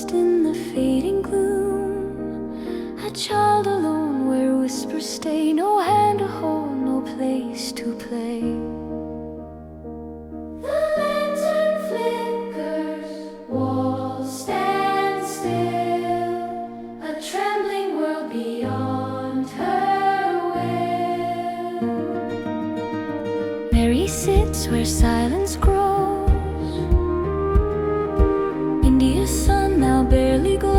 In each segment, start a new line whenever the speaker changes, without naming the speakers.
lost in the fading gloom, a child alone where whispers stay, no hand to hold, no place to play. The lantern flickers, walls stand still, a trembling world beyond her will. Mary sits where silence grows, India's sun now barely glows.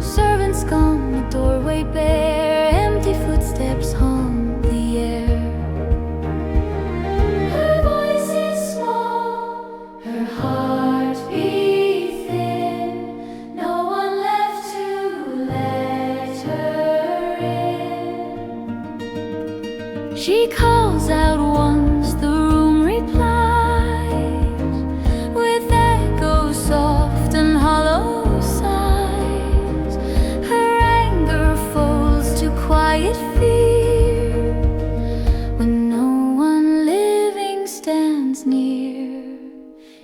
Servants gone, the doorway bare, empty footsteps haunt the air. Her voice is small, her heart beats thin, no one left to let her in. She calls out once, the room replies with echoes soft and hollow sighs. Her anger falls to quiet fear when no one living stands near.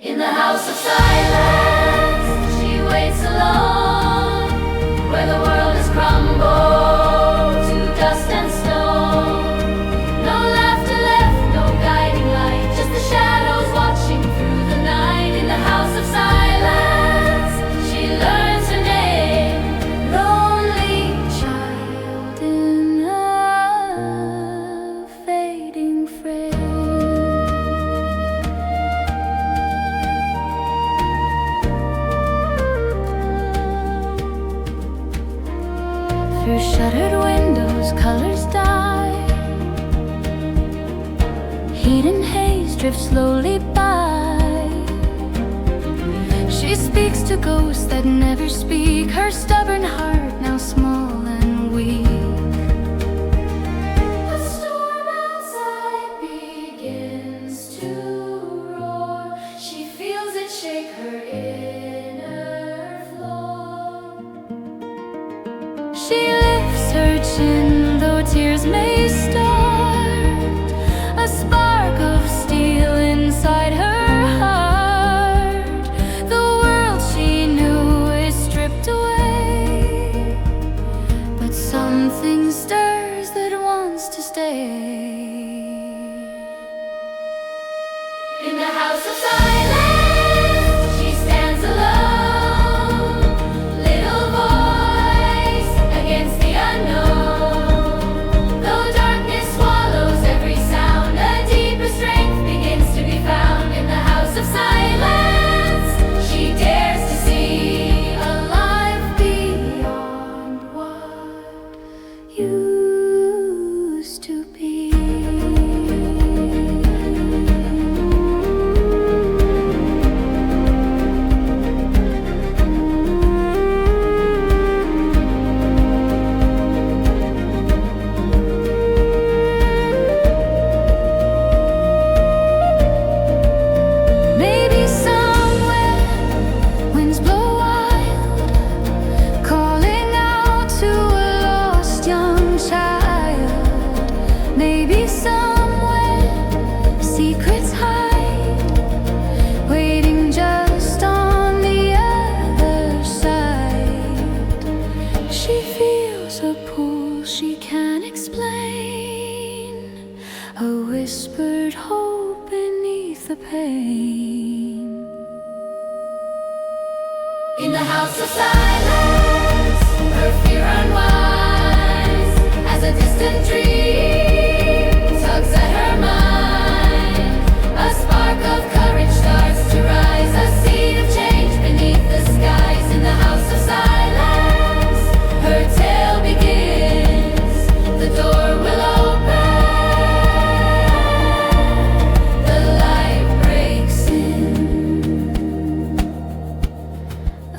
In the house of silence, she waits alone, where the world has crumbled to dust and stone. No laughter left, no guiding light, just the shadows watching through the night. In the house of silence, she learns her name, lonely child in a fading frame. Through shuttered windows, colors die, heat and haze drift slowly by. She speaks to ghosts that never speak, her stubborn heart now small and weak. A storm outside begins to roar, she feels it shake her inner floor. She lifts her chin, though tears may start, a spark of steel inside her heart. The world she knew is stripped away, but something stirs that wants to stay. In the house of silence, she stands alone, little voice against the unknown. Though darkness swallows every sound, a deeper strength begins to be found. In the house of silence, she dares to see a life beyond what used to be. Maybe somewhere winds blow wild, calling out to a lost young child. Maybe somewhere secrets hide, waiting just on the other side. She feels a pull she can't explain, a whispered hope beneath the pain. In the house of silence, her fear unwinds as a distant dream tugs at her mind. A spark of courage starts to rise, a seed of change beneath the skies. In the house of silence, her tale begins, the door will open, the light breaks in.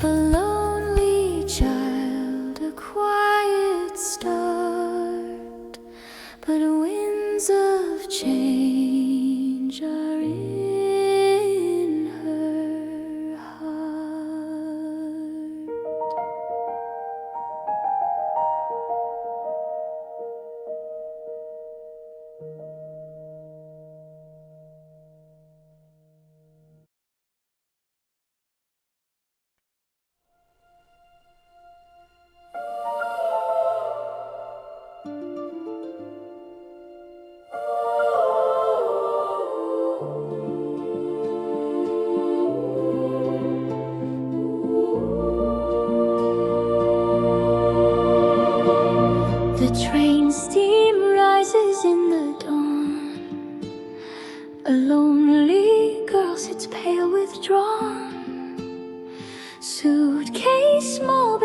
A lonely child, a quiet start, but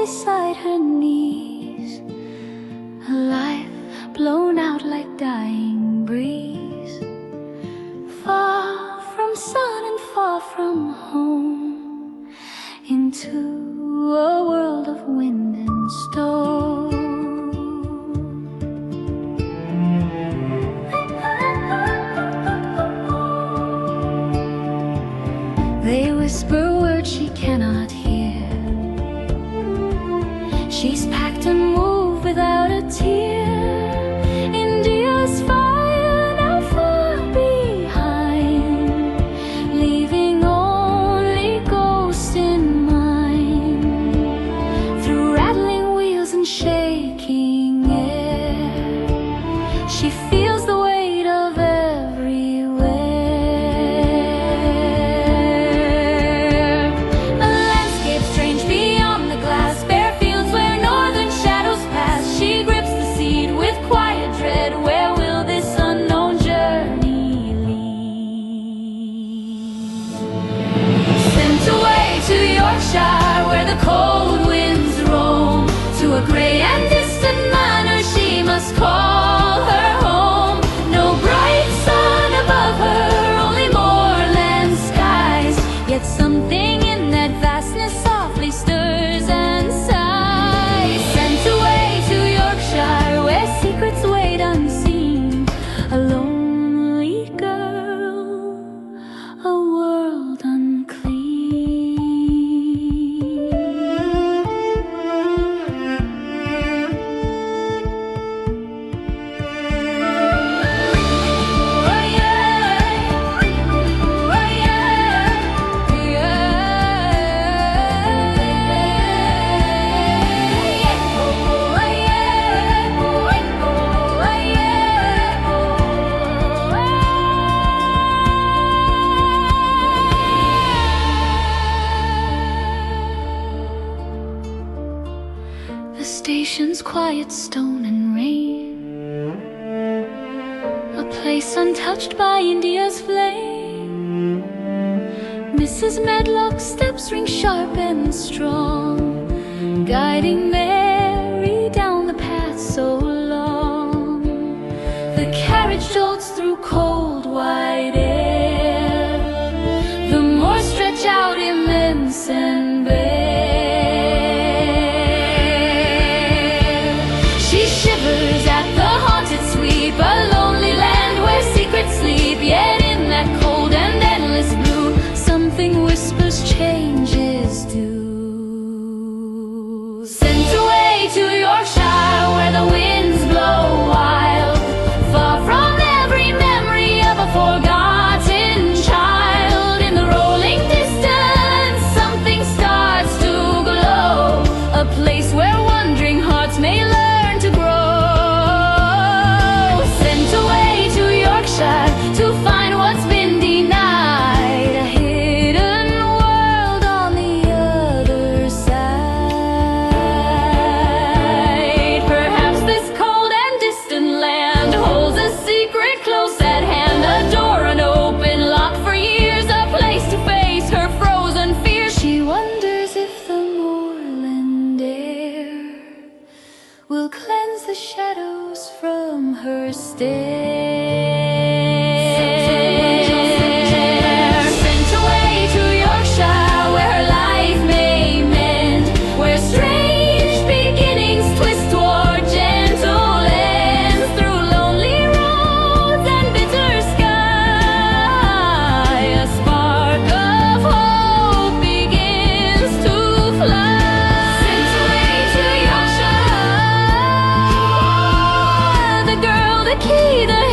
beside her knees, a life blown out like dying breeze, far from sun and far from home, into a world of wind and stone. They whisper words she cannot hear. She's packed and moved without a tear. India's fire now far behind, leaving only ghosts in mind. Through rattling wheels and shaking air, she feels the weight of everywhere. A landscape strange beyond the glass, bare fields where northern shadows pass. She grips the seed with quiet dread. Where will this unknown journey lead? Sent away to Yorkshire, where the cold winds roam, to a grey and distant manor she must call her home. No bright sun above her, only moorland skies, yet something in that vastness softly stirs and sighs. Sent away to Yorkshire, where secrets wait unseen, a lonely girl, a world unclean. The station's quiet stone and rain, a place untouched by India's flame. Mrs. Medlock's steps ring sharp and strong, guiding Mary down the path so long. The carriage jolts through cold wide air, the moors stretch out immense and bare. She shivers at the haunted sweep, a lonely land where secrets sleep. Yet in that cold and endless blue, something whispers change is due. Sent away to Yorkshire, where the winds blow wild, far from every memory of a forgotten child. In the rolling distance, something starts to glow, a place where wandering hearts may learn to grow. Sent away to Yorkshire to find what's been denied, a hidden world on the other side. Perhaps this cold and distant land holds a secret close at hand, a door unopened, locked for years, a place to face her frozen fears. She wonders if the moorland air will cleanse the shadows from her stare. Sent away to Yorkshire, where her life may mend, where strange beginnings twist toward gentle ends, through lonely roads and bitter sky. A spark of hope begins to fly. Sent away to Yorkshire, the girl, the key, the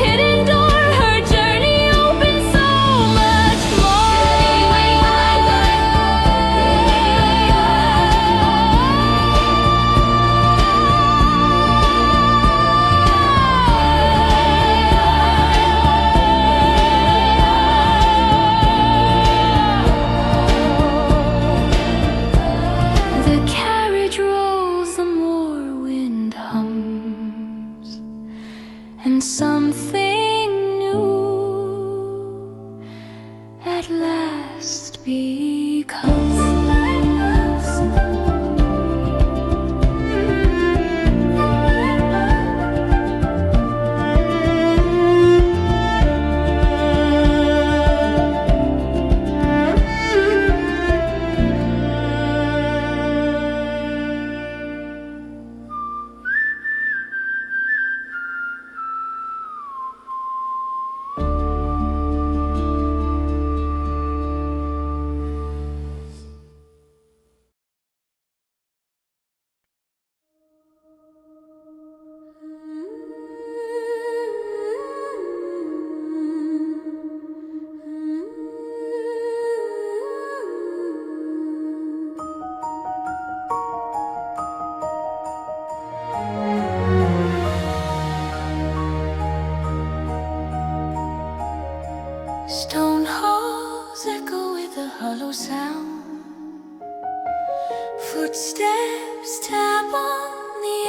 Footsteps tap on the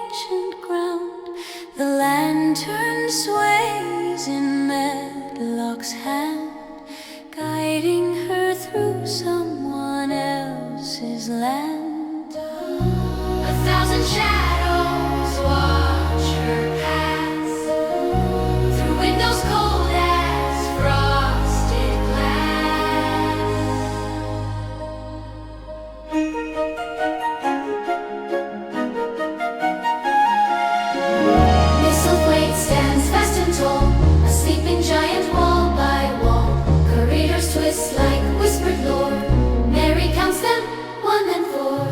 ancient ground. The lantern sways in Medlock's hand, guiding her through someone else's land. A thousand shadows watch her pass through windows cold as frosted glass. Misselthwaite stands fast and tall, a sleeping giant wall by wall. Corridors twist like whispered lore. Mary counts them, one and four.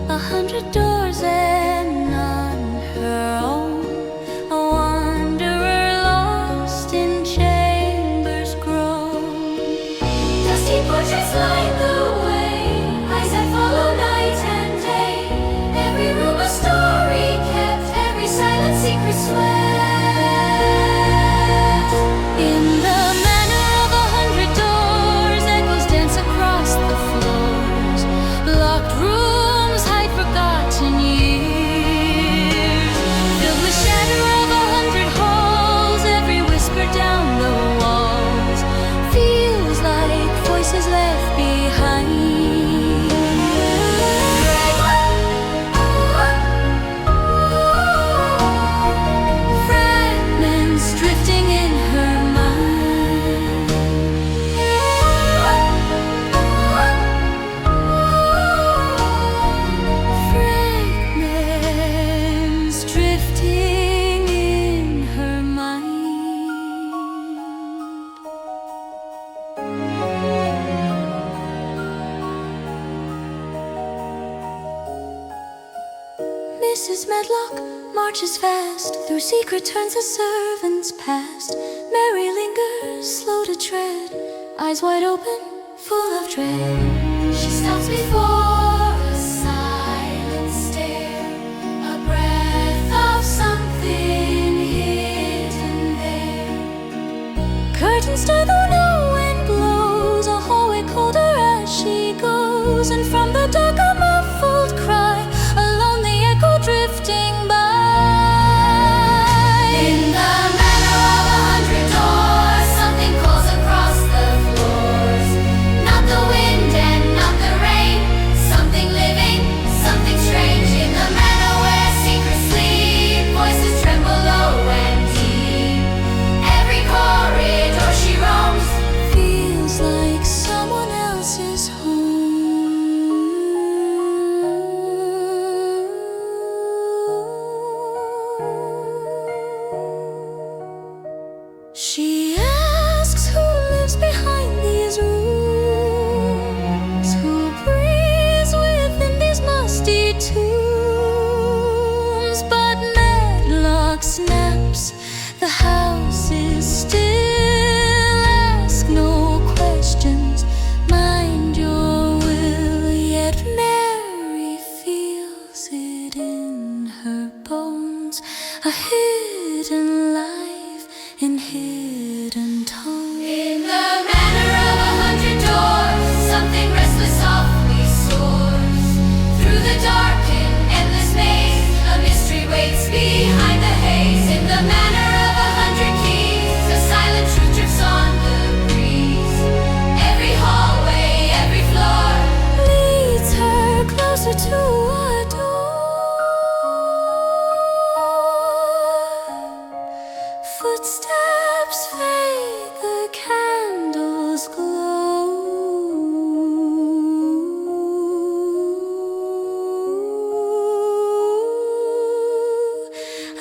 100 doors and none her own. A wanderer lost in chambers grown. Dusty portraits line the way, eyes that follow night and day. Every room a story kept, every silent secret swept. In the manor of 100 doors, echoes dance across the floors. Locked rooms hide forgotten years. Filled with shadow of 100 halls, every whisper down the walls feels like voices left behind. Fragments drifting in her mind. Fragments drifting in her mind. Mrs. Medlock marches fast through secret turns as servants past. Mary lingers, slow to tread, eyes wide open, full of dread. She stops before a silent stare, a breath of something hidden there. Curtains stir though no wind blows, a hallway colder as she goes, and from the dark a muffled cry, a lonely echo drifting by. In the manor of 100 doors, something calls across the floors. Not the wind and not the rain, something living, something strange. In the manor where secrets sleep, voices tremble low and deep. Every corridor she roams feels like someone else's home. She asks who lives behind these rooms, who breathes within these musty tombs. But Medlock snaps, the house is still. Ask no questions, mind your will. Yet Mary feels it in her bones, a hidden life in hidden tones. In the manor of 100 doors, something restless softly soars. Through the dark and endless maze, a mystery waits behind the haze. In the manor of 100 keys, a silent truth drifts on the breeze. Every hallway, every floor leads her closer to a door. Footsteps fade, the candles glow.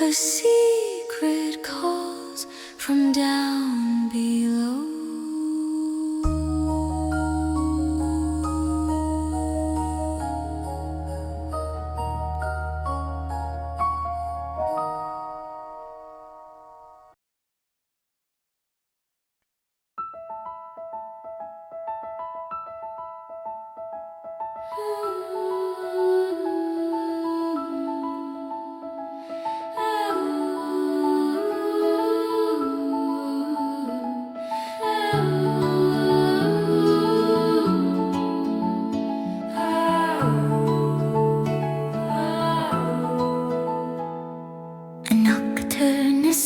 A secret calls from down below.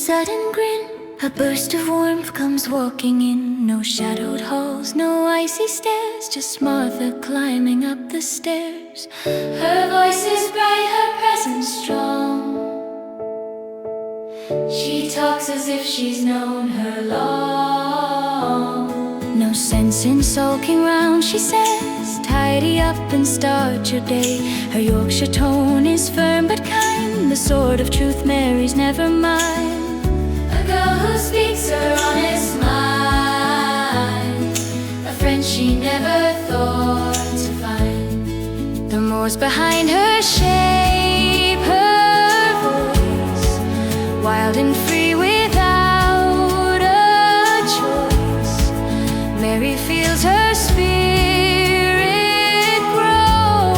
sudden grin, a burst of warmth comes walking in. No shadowed halls, no icy stairs, just Martha climbing up the stairs. Her voice is bright, her presence strong. She talks as if she's known her long. No sense in sulking round, she says, tidy up and start your day. Her Yorkshire tone is firm but kind, the sword of truth Mary's never mind. A girl who speaks her honest mind, a friend she never thought to find. The moors behind her shape her voice, wild and free without a choice. Mary feels her spirit grow,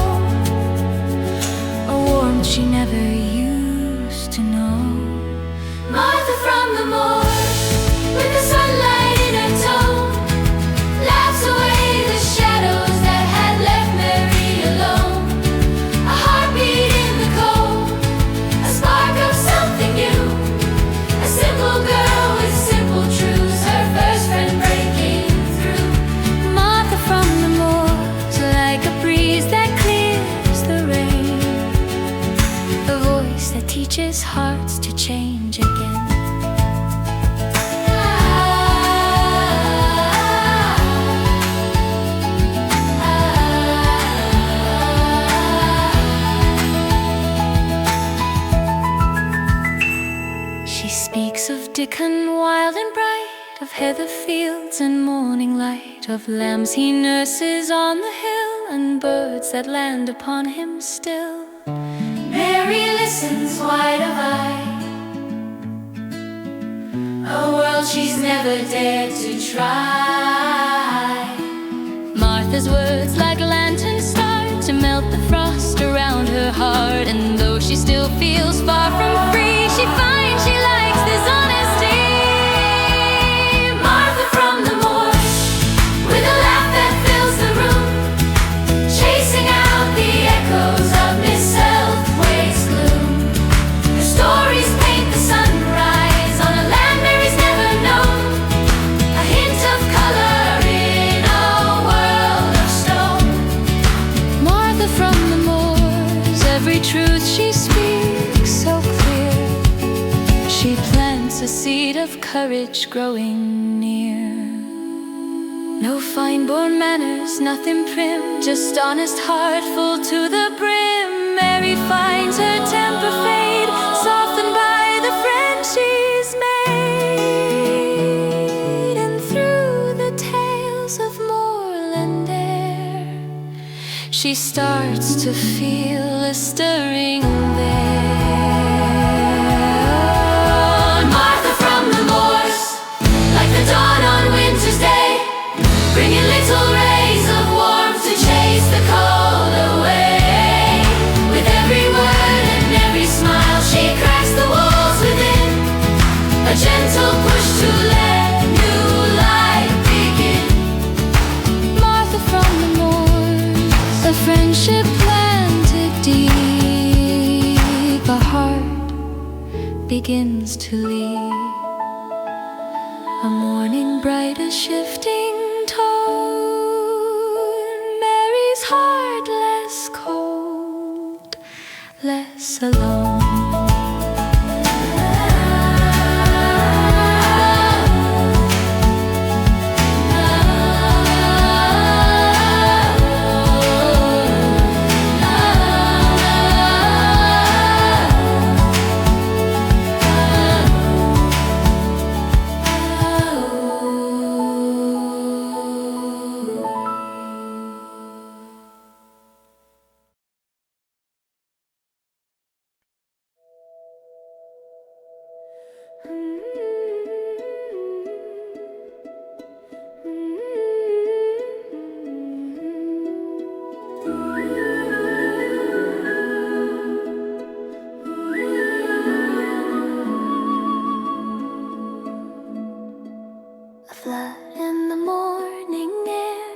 a warmth she never used to know. Martha from the moors, with the sunlight in her tone, laughs away the shadows that had left Mary alone. A heartbeat in the cold, a spark of something new, a simple girl with simple truths, her first friend breaking through. Martha from the moors, like a breeze that clears the rain, a voice that teaches hearts to change again. She speaks of Dickon, wild and bright, of heather fields and morning light, of lambs he nurses on the hill, and birds that land upon him still. Mary listens wide of eye, a world she's never dared to try. Martha's words like lanterns start to melt the frost around her heart, and though she still feels far from free, she finds she likes this honesty. Martha from the moors, with a laugh that fills the room, chasing out the echoes of Misselthwaite's gloom. Her stories paint the sunrise on a land Mary's never known, a hint of color in a world of stone. Martha from the moors, every truth she speaks so clear, she plants a seed of courage growing near. No fine-born manners, nothing prim, just honest heart full to the brim. Mary finds her temper fade, softened by the friend she's made. And through the tales of moorland air, she starts to feel a stirring there. Martha from the moors, like the dawn on winter's day, bringing little rays of warmth to chase the cold away. With every word and every smile, she cracks the walls within, a gentle push to let new life begin. Martha from the moors, a friendship planted deep, a heart begins to leap, a morning bright, a shifting tone, Mary's heart less cold, less alone. A flood in the morning air,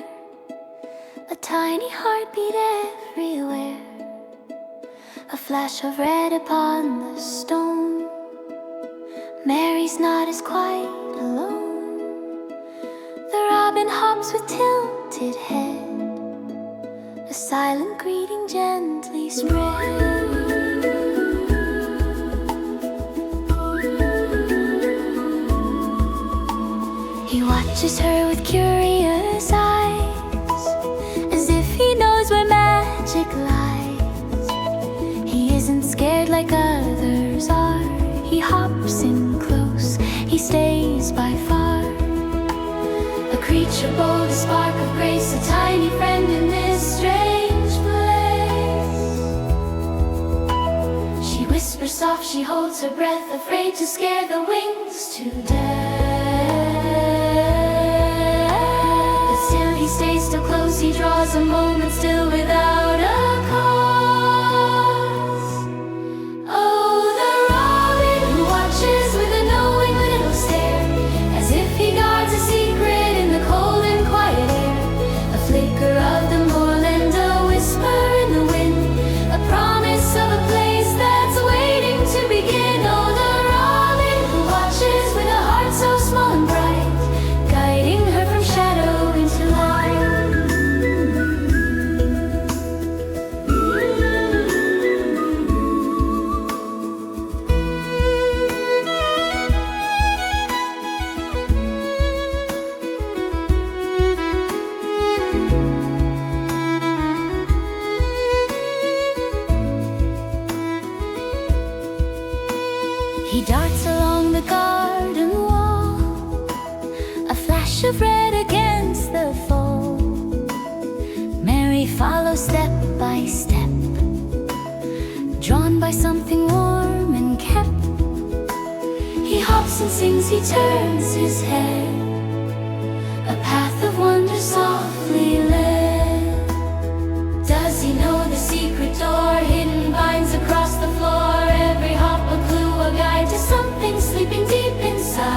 a tiny heartbeat everywhere, a flash of red upon the stone. Mary's not as quite alone. The robin hops with tilted head, a silent greeting gently spread. He watches her with curious eyes, as if he knows where magic lies. He isn't scared like others are. He hops in close, he stays by far. A creature bold, a spark of grace, a tiny friend in this strange place. She whispers soft, she holds her breath, afraid to scare the wings to death. But still he stays still close, he draws a moment still without a cause. He darts along the garden wall, a flash of red against the fall. Mary follows step by step, drawn by something warm and kept. He hops and sings, he turns his head, a path of wonder softly led. Does he know the secret door, hidden vines across the floor? Every hop a clue, a guide to something sleeping deep inside.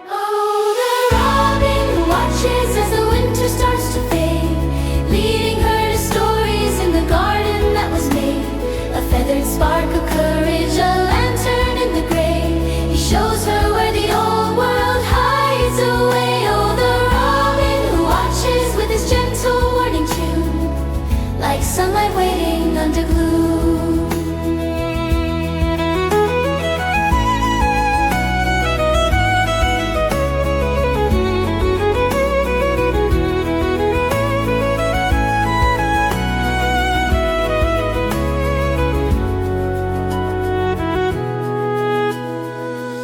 Oh, the robin who watches as the winter starts to fade, leading her to stories in the garden that was made. A feathered spark of courage, a lantern in the gray. He shows her where the old world hides away. Oh, the robin who watches with his gentle warning tune, like sunlight waiting under gloom.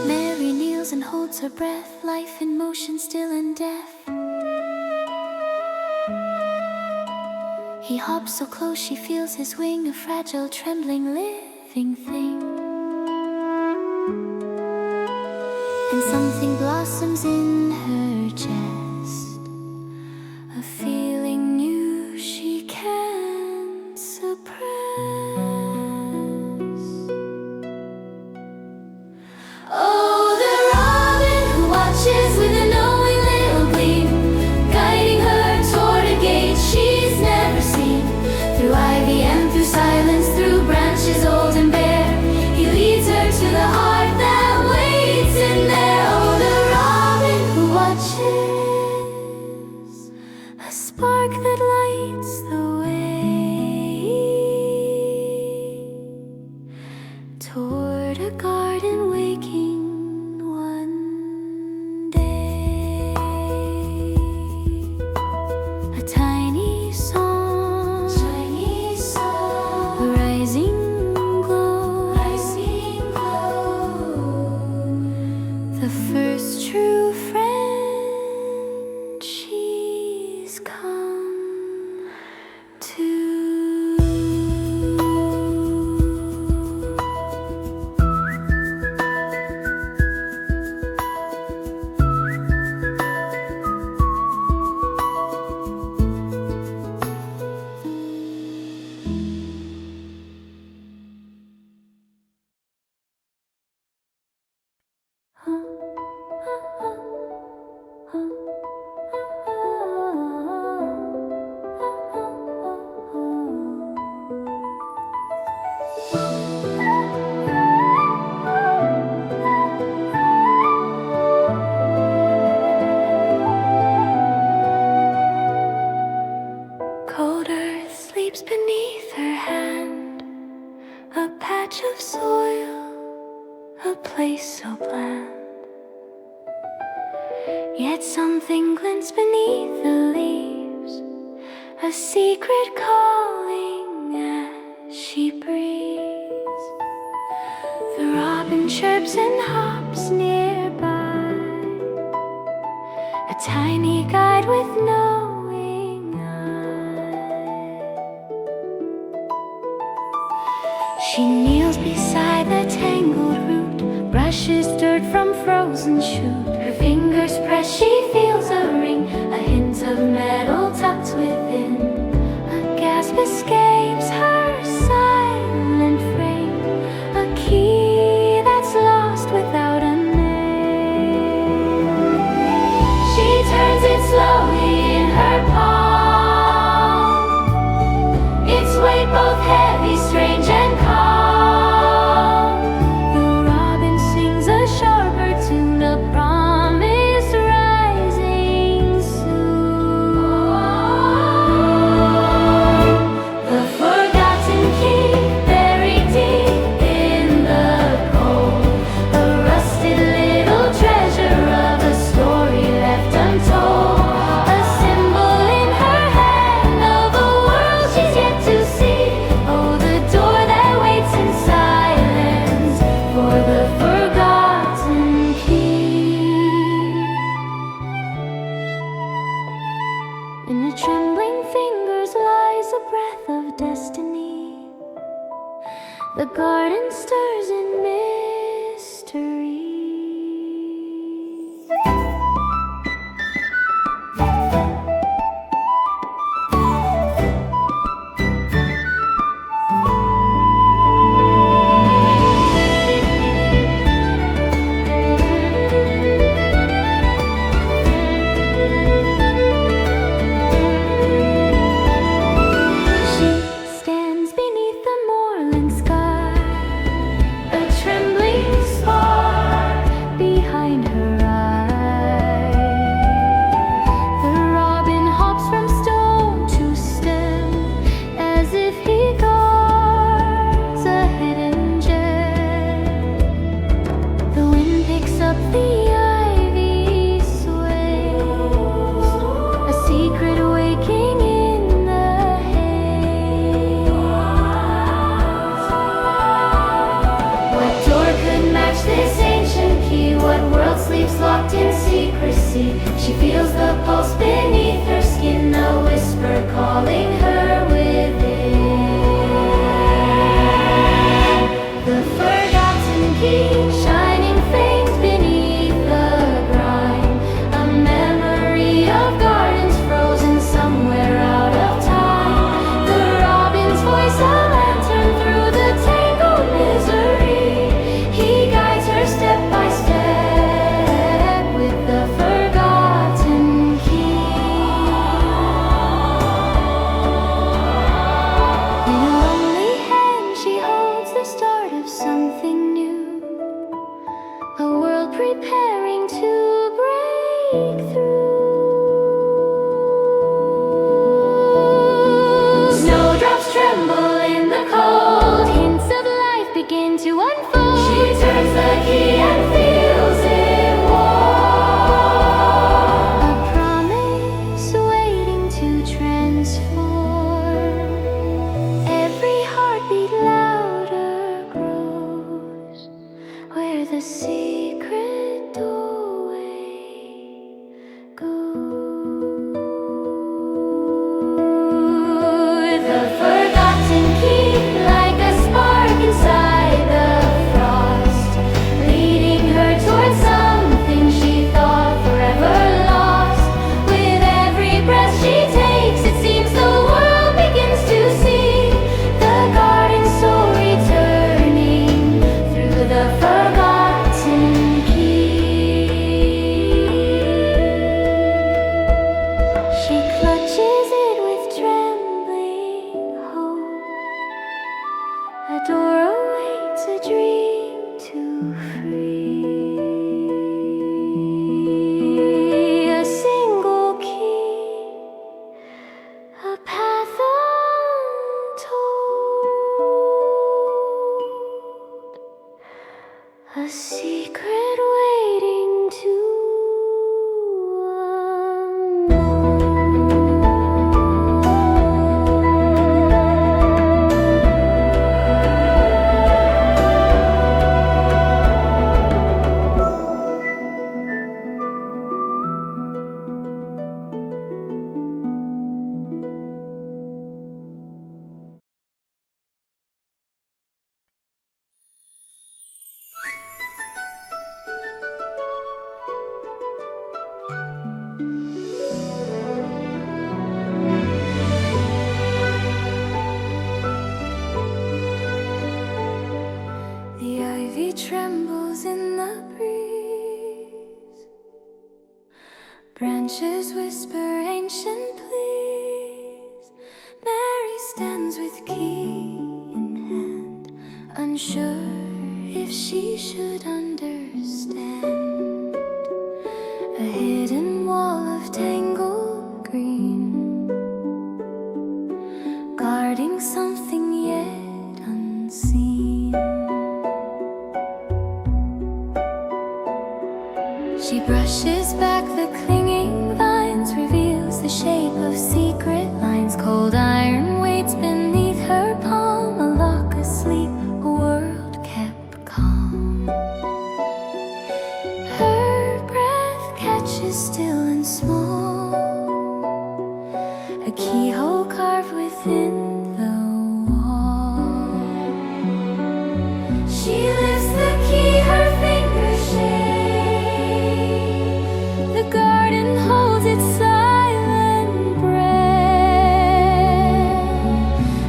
Mary kneels and holds her breath, life in motion, still and deaf. He hops so close she feels his wing, a fragile, trembling, living thing. And something blossoms in her chest, a feeling new she can't suppress. Oh, the robin who watches with a knowing little gleam, guiding her toward a gate she's never seen. Through ivy and through silence, through branches old and bare, he leads her to the heart that waits in there. Oh, the robin who watches, a spark that lights the way toward a garden waking one day. A tiny song, a rising glow, the first true friend she's come to. Yet something glints beneath the leaves, a secret calling as she breathes. The robin chirps and hops nearby, a tiny guide with knowing eye. She kneels beside the tangled root, brushes dirt from frozen shoot. Her fingers press, she feels a ring, a hint of metal tucked within. A gasp escapes her silent frame, a key that's lost without a name. She turns it slowly in her palm, its weight both heavy, strange and calm. The robin sings a sharper tune, a promise rising soon. The forgotten key buried deep in the cold, a rusted little treasure of a story left untold. A symbol in her hand of a world she's yet to see. Oh, the door that waits in silence for the forgotten key. In her trembling fingers lies a breath of destiny. The garden stirs in mystery. She stands beneath the moorland sky, a trembling spark behind her eye. The robin hops from stone to stem, as if he guards a hidden gem. The wind picks up the ivy sways, a secret waking in the haze. What door could match this ancient key? What world sleeps locked in secrecy? She feels the pulse beneath her skin, a whisper calling her within. The forgotten key, shining faint beneath the grime, a memory of gardens frozen somewhere out of time. The robin's voice, a lantern through the tangled misery. He guides her step by step with the forgotten Branches whisper ancient pleas. Mary stands with key in hand, unsure if she should understand. A hidden wall of tangled green, guarding something yet unseen. She brushes back the clinging vines, reveals the shape of secret lines. Cold iron waits beneath her palm, a lock asleep, a world kept calm. Her breath catches still and small, a keyhole carved within the wall. She lifts the key, her fingers shake. The garden holds its silent breath,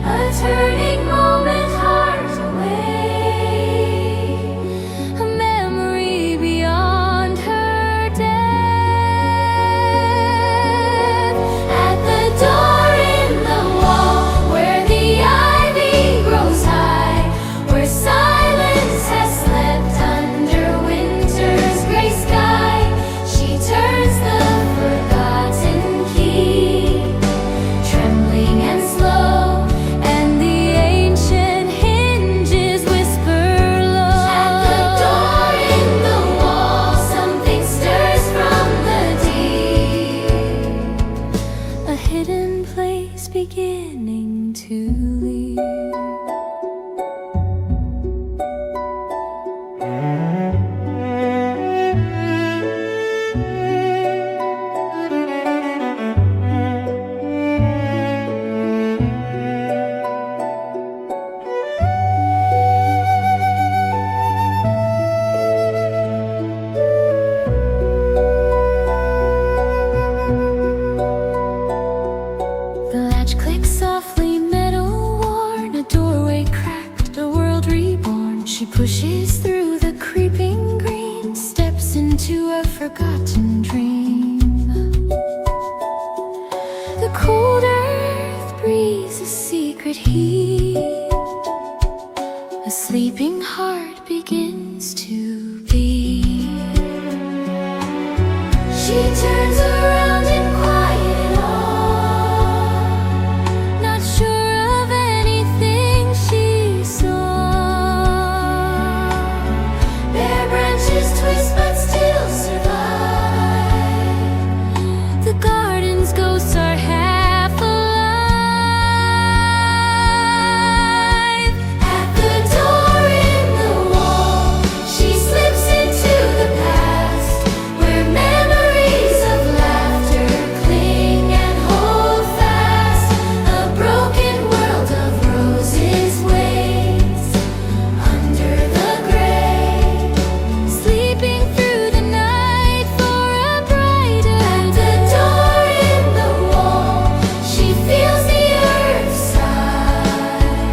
a turning moment, heart away, a memory beyond her death. At the door in the wall, where the ivy grows high, where silence has slept under winter's gray sky, she turns the forgotten key, trembling and slow, and the ancient hinges whisper low. At the door in the wall, something stirs from the deep, a hidden place beginning to leave. The latch clicks softly, metal worn, a doorway cracked, a world reborn. She pushes through the creeping green, steps into a forgotten dream. The cold earth breathes a secret heat, a sleeping heart begins to beat. She turns around in quiet awe, not sure of anything she saw. Bare branches twist but still survive. The garden's ghosts are half alive. At the door in the wall, she slips into the past, where memories of laughter cling and hold fast. A broken world of roses waits under the gray, sleeping through the night for a brighter day. At the door in the wall, she feels the earth sigh,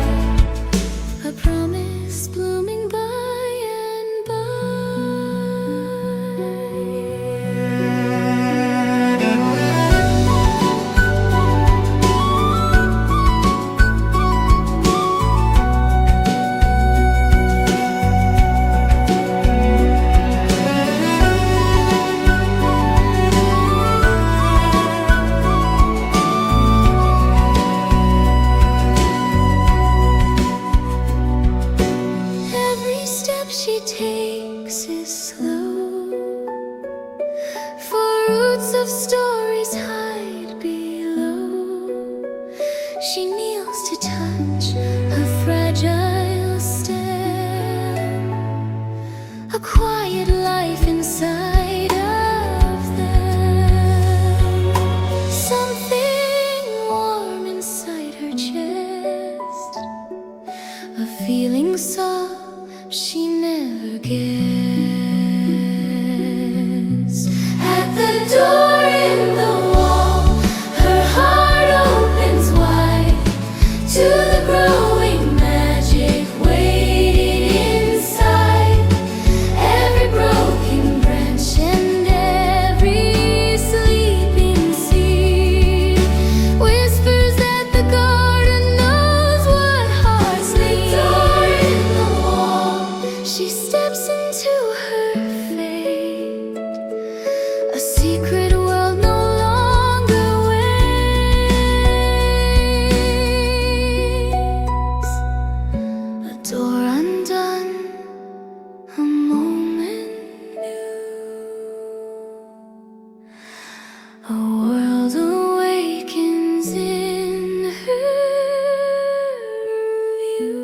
a promise blooming by and every step she takes is slow, for roots of stories hide below. She kneels to touch a fragile stem, a quiet life inside of them. Something warm inside her chest, a feeling soft she never guessed. At the door in the wall, secret world no longer waits. A door undone, a moment new, a world awakens in her view.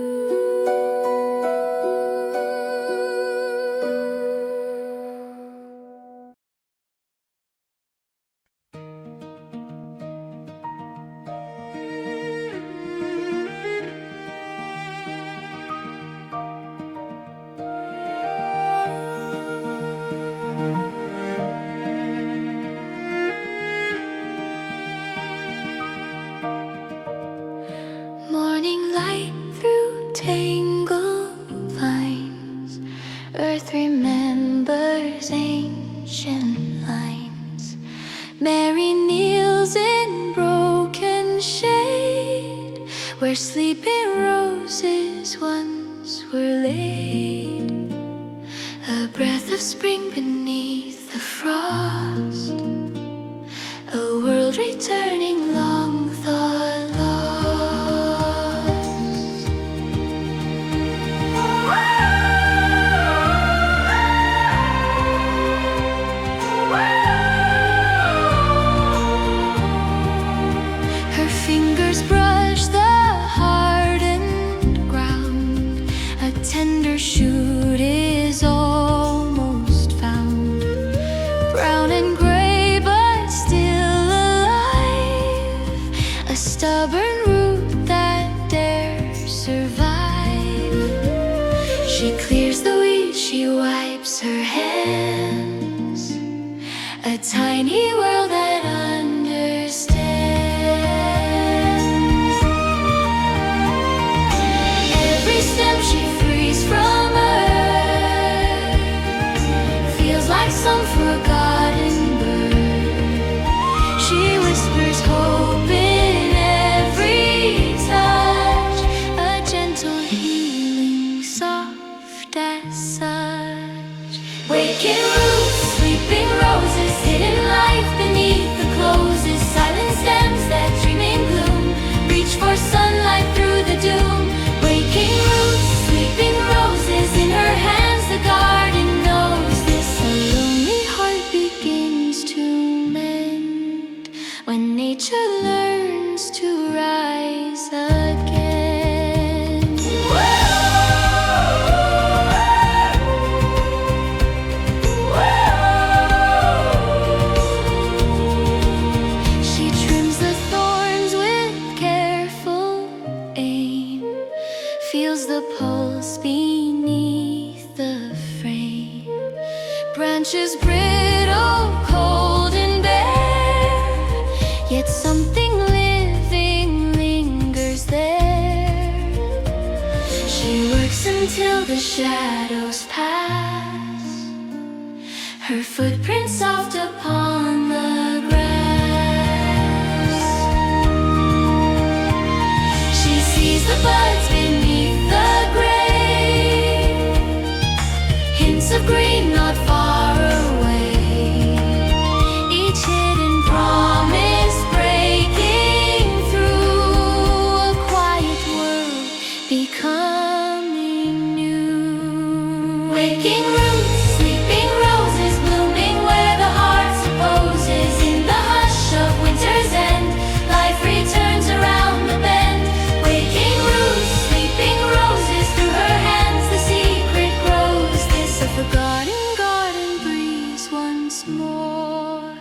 Morning light through tangled vines, earth remembers ancient lines. Mary kneels in broken shade, where sleeping roses once were laid. A breath of spring beneath the frost, a world returning long thought lost. Her fingers brush the hardened ground, a tender shoot is almost found. Brown and gray but still alive, a stubborn root that dares survive. She clears the weeds, she wipes her hands, a tiny world that understands. Every stem she frees from earth feels like some forgotten bird. She whispers hope in every touch, a gentle healing, soft as such. Waking roots, sleeping roses, hidden life beneath the closes. Silent stems that dream in gloom, reach for sunlight through the doom. Waking roots, sleeping roses, in her hands the garden knows this. A lonely heart begins to mend when nature learns to rise again. She trims the thorns with careful aim, feels the pulse beneath the frame. Branches brittle, cold and bare, yet something living lingers there. She works until the shadows pass, her footprints soft upon the grass. She sees the buds beneath the gray, hints of green not far away. Each hidden promise breaking through, a quiet world becoming new. Waking roots, sleeping roses, blooming where the heart supposes. In the hush of winter's end, life returns around the bend. Waking roots, sleeping roses, through her hands the secret grows. This a forgotten garden breathes once more,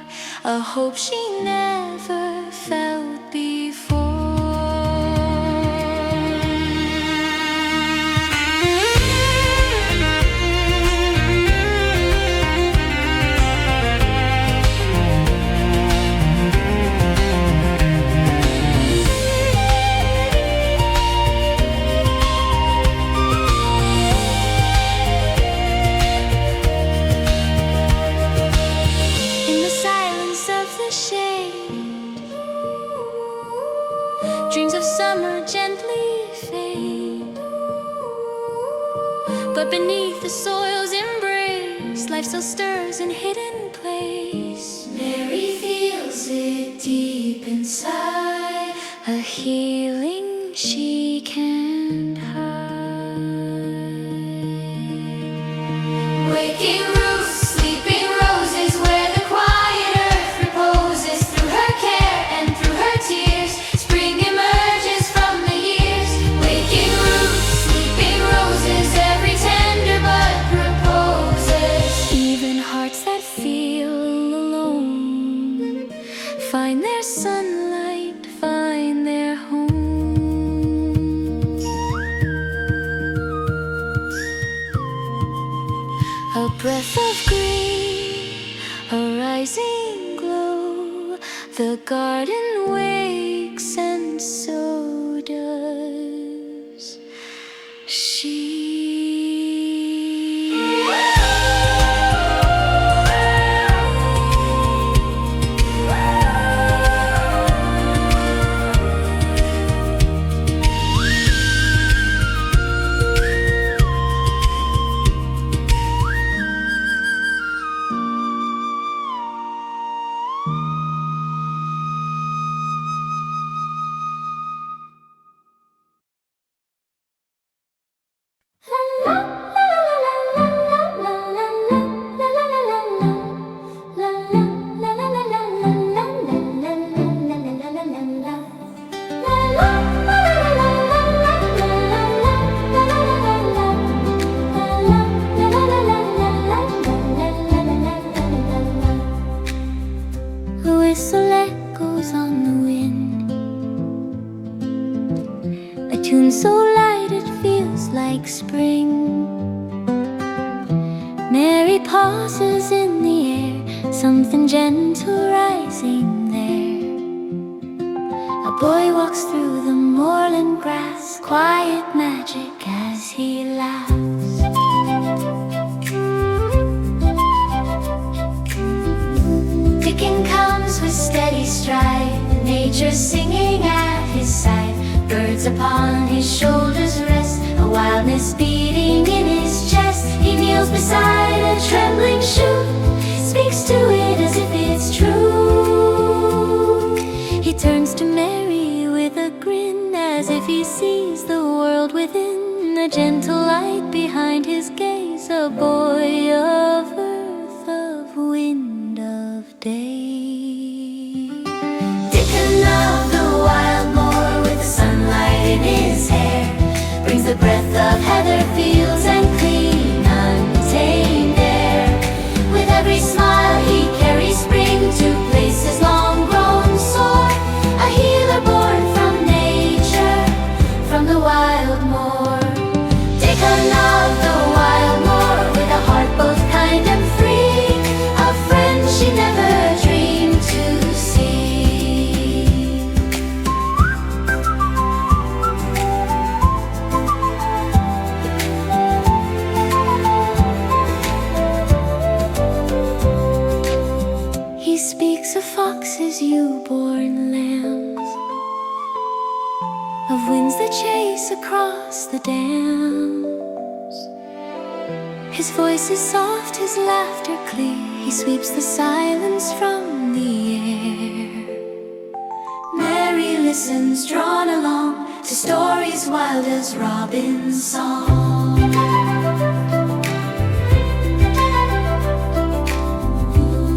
a hope she never felt before. In the silence of the shade, dreams of summer gently fade. But beneath the soil's embrace, life still stirs in hidden place. knows it deep inside, a healing she can't hide. Waking roosts, sleeping roses, where the quiet earth reposes. Through her care and through her tears, spring emerges from the years. Waking roosts, sleeping roses, every tender bud proposes. Even hearts that feel alone find their sunlight, find their home. A breath of green, a rising glow, the garden wakes and so does she. A whistle echoes on the wind, a tune so light it feels like spring. Mary pauses in the air, something gentle rising there. A boy walks through the moorland grass, quiet magic as he laughs. Dickon comes with steady stride, nature singing at his side. Birds upon his shoulders rest, a wildness beating in his chest. He kneels beside a trembling shoot, speaks to it as if it's true. He turns to Mary with a grin, as if he sees the world within. A gentle light behind his gaze, a boy of earth, of wind, of day. Dickon of the wild moor, with the sunlight in his hair, brings the breath of heather fields and clean, untamed air. With every smile he carries spring to places long grown sore, a healer born from nature, from the wild moor. Dickon of the wild moor, with a heart both kind and free, a friend she never dreamed to see. He speaks of foxes, you-born lambs, of winds that chase across the dams. His voice is soft, his laughter clear, he sweeps the silence from the air. Mary listens, drawn along to stories wild as robin's song.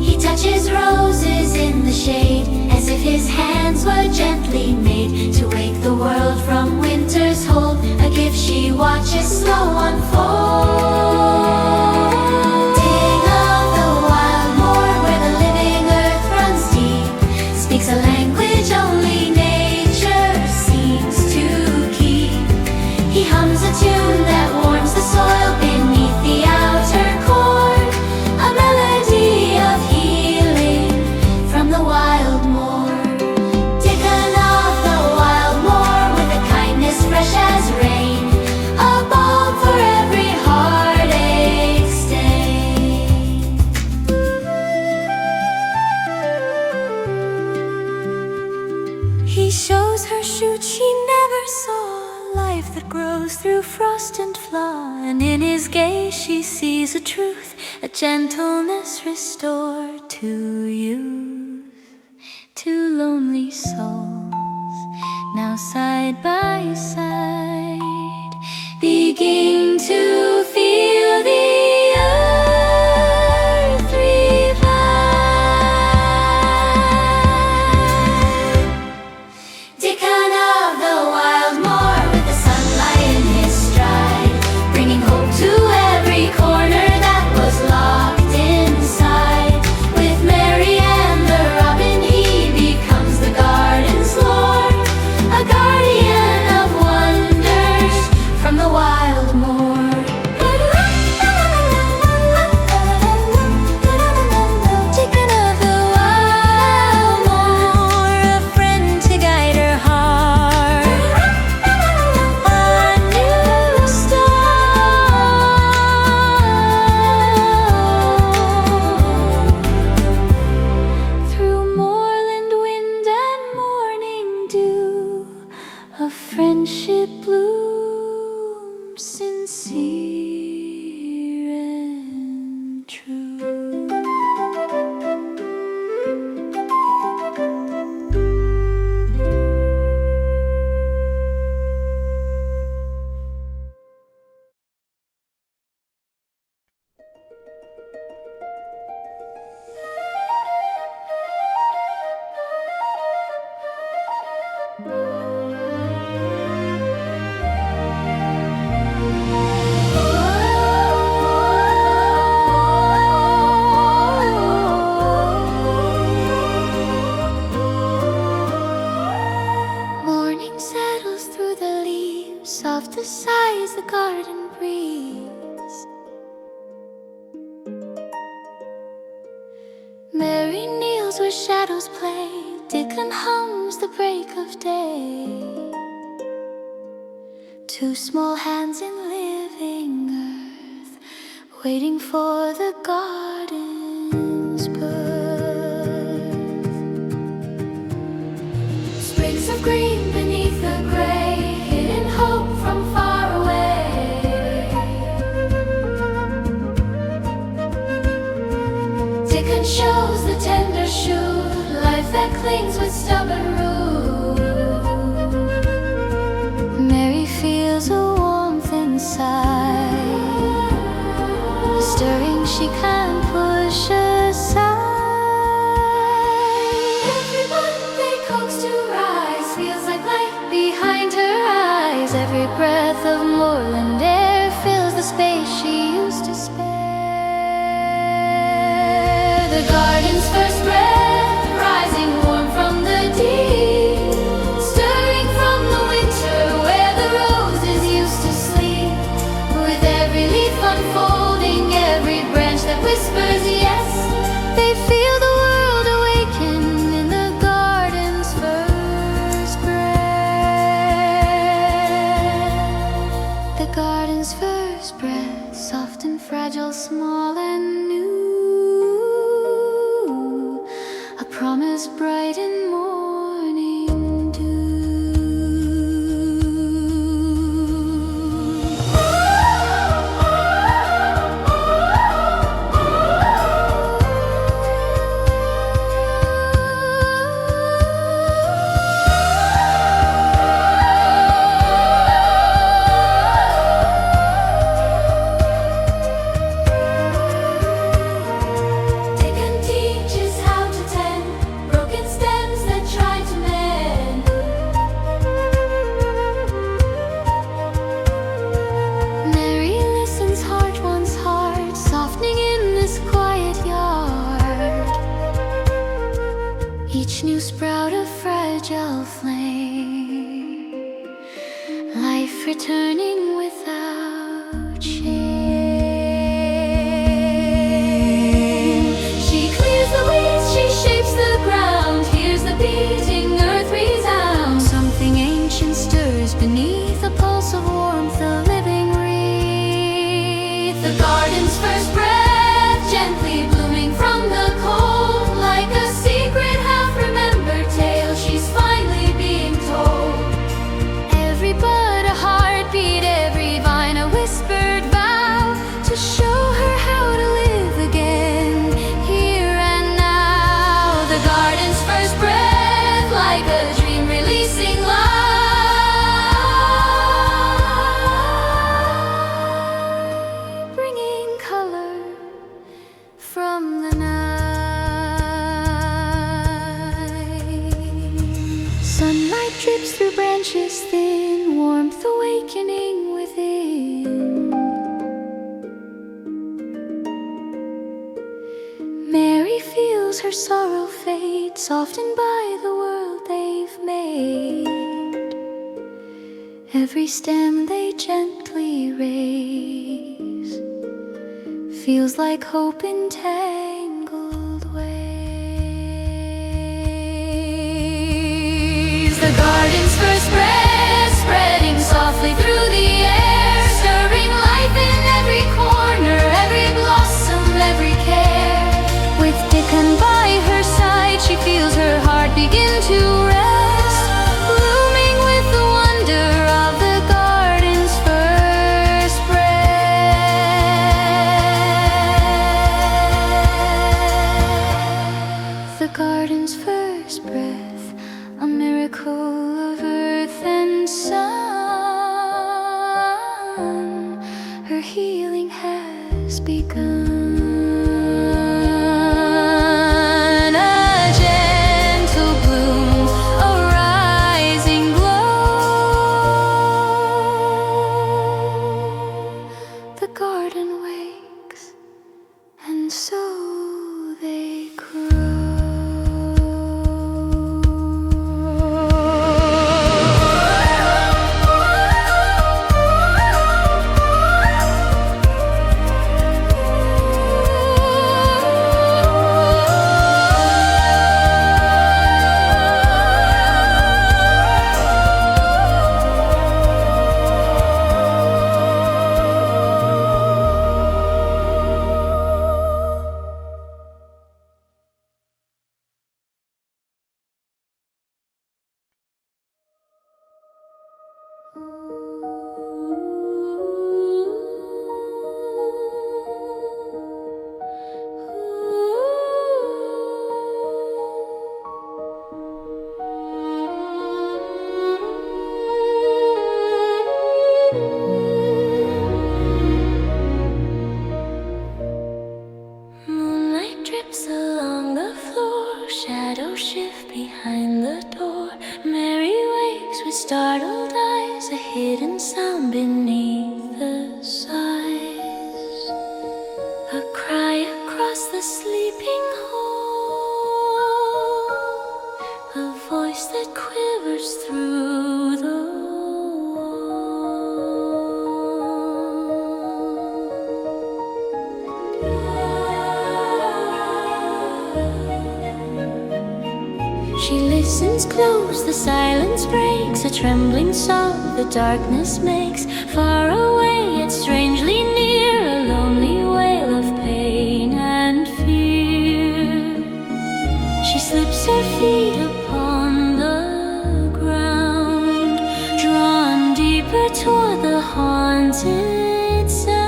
He touches roses in the shade, as if his hands were gently made to wake the world from winter's hold, a gift she watches slow unfold. Ding of the wild moor, where the living earth runs deep, speaks a language only nature seems to keep. He hums a tune that warms the soil beneath the outer core, a melody of healing from the wild moor. Dickon of the wild moor, with a kindness fresh as rain, a balm for every heartache stain. He shows her shoots she never saw, life that grows through frost and flaw, and in his gaze she sees a truth, a gentleness restored to youth. side by side, begin to feel the earth revive. Dickon of the wild moor, with the sunlight in his stride, bringing hope to every corner that was locked inside. With Mary and the robin, he becomes the garden's lord, a guardian of wonders from the wild moor. Dickon of the wild moor, a friend to guide her heart, a new star. Through moorland wind and morning dew, a friendship blooms, sincere and true. Morning settles through the leaves, soft as sighs the garden breeze. Mary kneels where shadows play, Dickon hums the break of day. Two small hands in living earth, waiting for the garden's birth. Sprigs of green beneath the gray, hidden hope from far away. Dickon shows the tender shoot, life that clings with stubborn root. Mary feels a warmth inside, a stirring she can't push aside. Everyone they coax to rise feels like light behind her eyes. Every breath of moorland air fills the space she used to spare. The garden's first breath, rising warm from the deep, stirring from the winter where the roses used to sleep. With every leaf unfolding, every branch that whispers yes, they feel the world awaken in the garden's first breath. The garden's first breath, soft and fragile, small and new, a promise bright in morning dew. Dickon teaches how to tend broken stems that try to mend. Mary listens, heart wants heart, softening in this quiet yard. Each new sprout a fragile flame, life returning without shame. She clears the weeds, she shapes the ground, hears the beating earth resound. Something ancient stirs beneath, a pulse of warmth, a living wreath. The garden's first breath, gently blooming from the cold, like a secret half-remembered tale she's finally being told. Every bud a heartbeat, branches thin, warmth awakening within. Mary feels her sorrow fade, softened by the world they've made. Every stem they gently raise feels like hope in tangled ways. The garden's first breath spreading softly through the air, stirring life in every corner, every blossom, every care. With Dickon by her side, she feels her heart begin to rest, blooming with the wonder of the garden's first breath. The garden's first breath, a miracle of earth and sun. Her healing has begun. Moonlight drips along the floor, shadows shift behind the door. Mary wakes with startled eyes, a hidden sound beneath the sighs. A cry across the sleeping hall, a voice that quivers through the She listens close, the silence breaks, a trembling sob the darkness makes. Far away yet strangely near, a lonely wail of pain and fear. She slips her feet upon the ground, drawn deeper toward the haunted sound.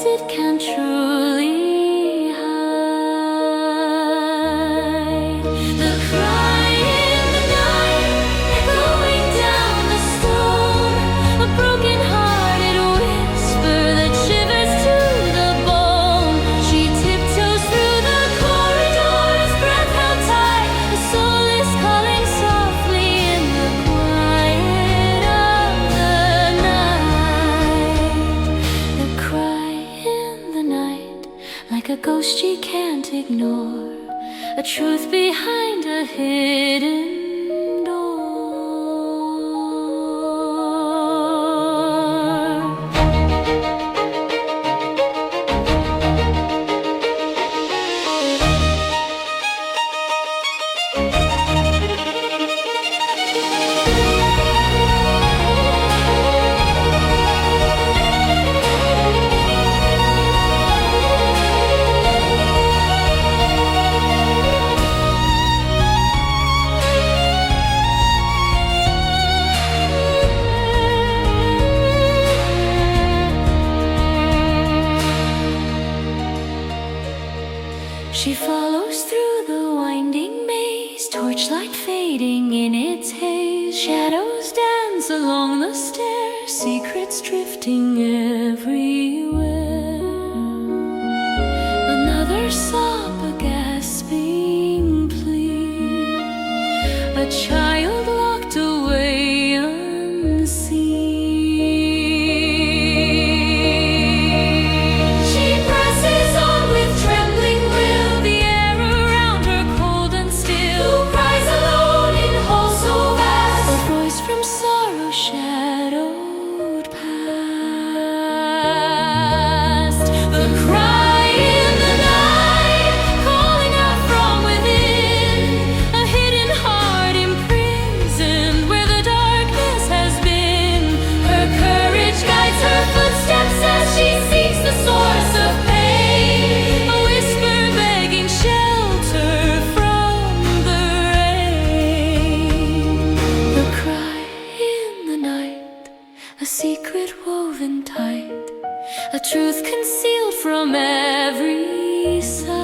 It can truly hide. The cry in the night, echoing down the stone, a broken-hearted whisper that shivers to the bone. She tiptoes through the corridors, breath held tight, a soul is calling softly in the quiet of the night. The cry in the night, like a ghost she can't ignore, a truth behind a hidden door. She follows through the winding maze, torchlight fading in its haze. Shadows dance along the stairs, secrets drifting everywhere. Another sob, a gasping plea, a child locked away unseen. She presses on with trembling will, the air around her cold and still. Who cries alone in hall so vast? A voice from sorrow shadowed past. The cry in the night, calling out from within, a hidden heart imprisoned where the darkness has been. Her courage guides her footsteps as she seeks the source of pain, a whisper begging shelter from the rain. The cry in the night, a secret woven tight, a truth concealed from every side.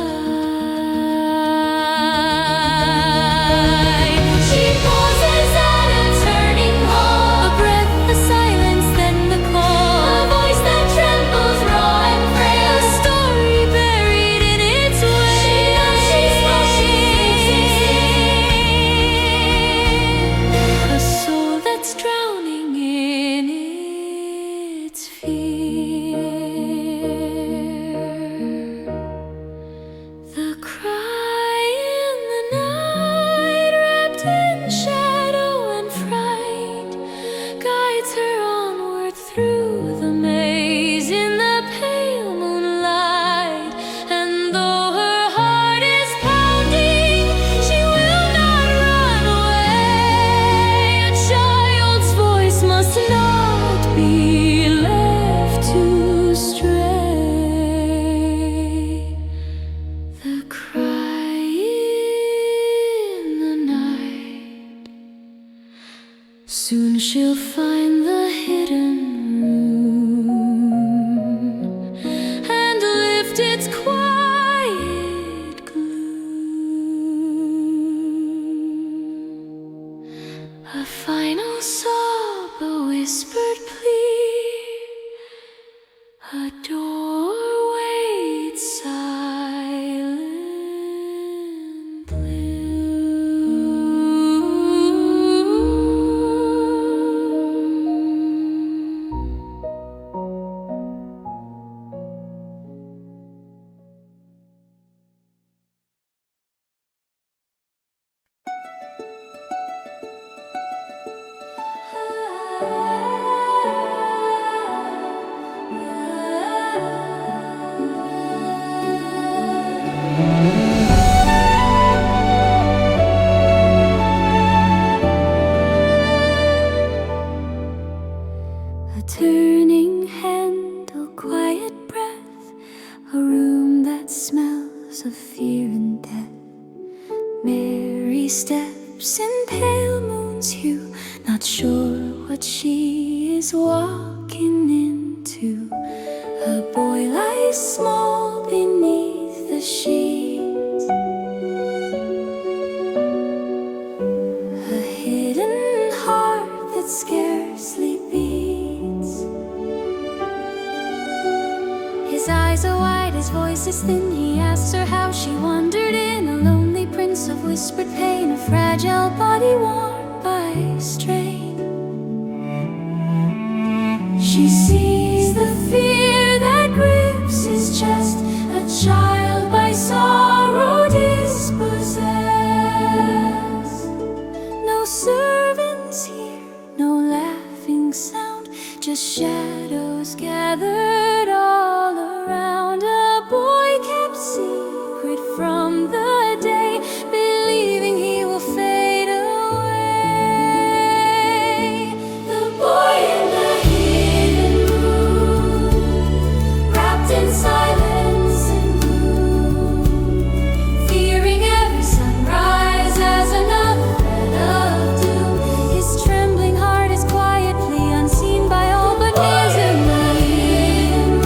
She pauses at a turning hall, a breath, a silence, then the call, a voice that trembles raw and frail, a story buried in its way. A soul that's drowning in its fear. The cry in the night, wrapped in shadow and fright, guides her onward through the maze in the pale moonlight. And though her heart is pounding, she will not run away. A child's voice must not be left to stray. The cry in the night, soon she'll find the hidden room and lift its quiet gloom. A final sob, a whispered plea, a door waits a turning handle, quiet breath, a room that smells of fear and death. Mary steps in pale moon's hue, not sure what she is walking into. A boy lies small beneath the sheets, a hidden heart that scarcely beats. His eyes are wide, his voice is thin. He asks her how she wandered in, a lonely prince of whispered pain, a fragile body worn by strain. She sees the fear that grips his chest, a child by sorrow dispossessed. No servants here, no laughing sound, just shadows gathered all around. A boy kept secret from the day, believing he will fade away. The boy in the hidden room, wrapped in silence and gloom, fearing every sunrise as another thread of doom. His trembling heart is quietly unseen by all but his in the hidden room.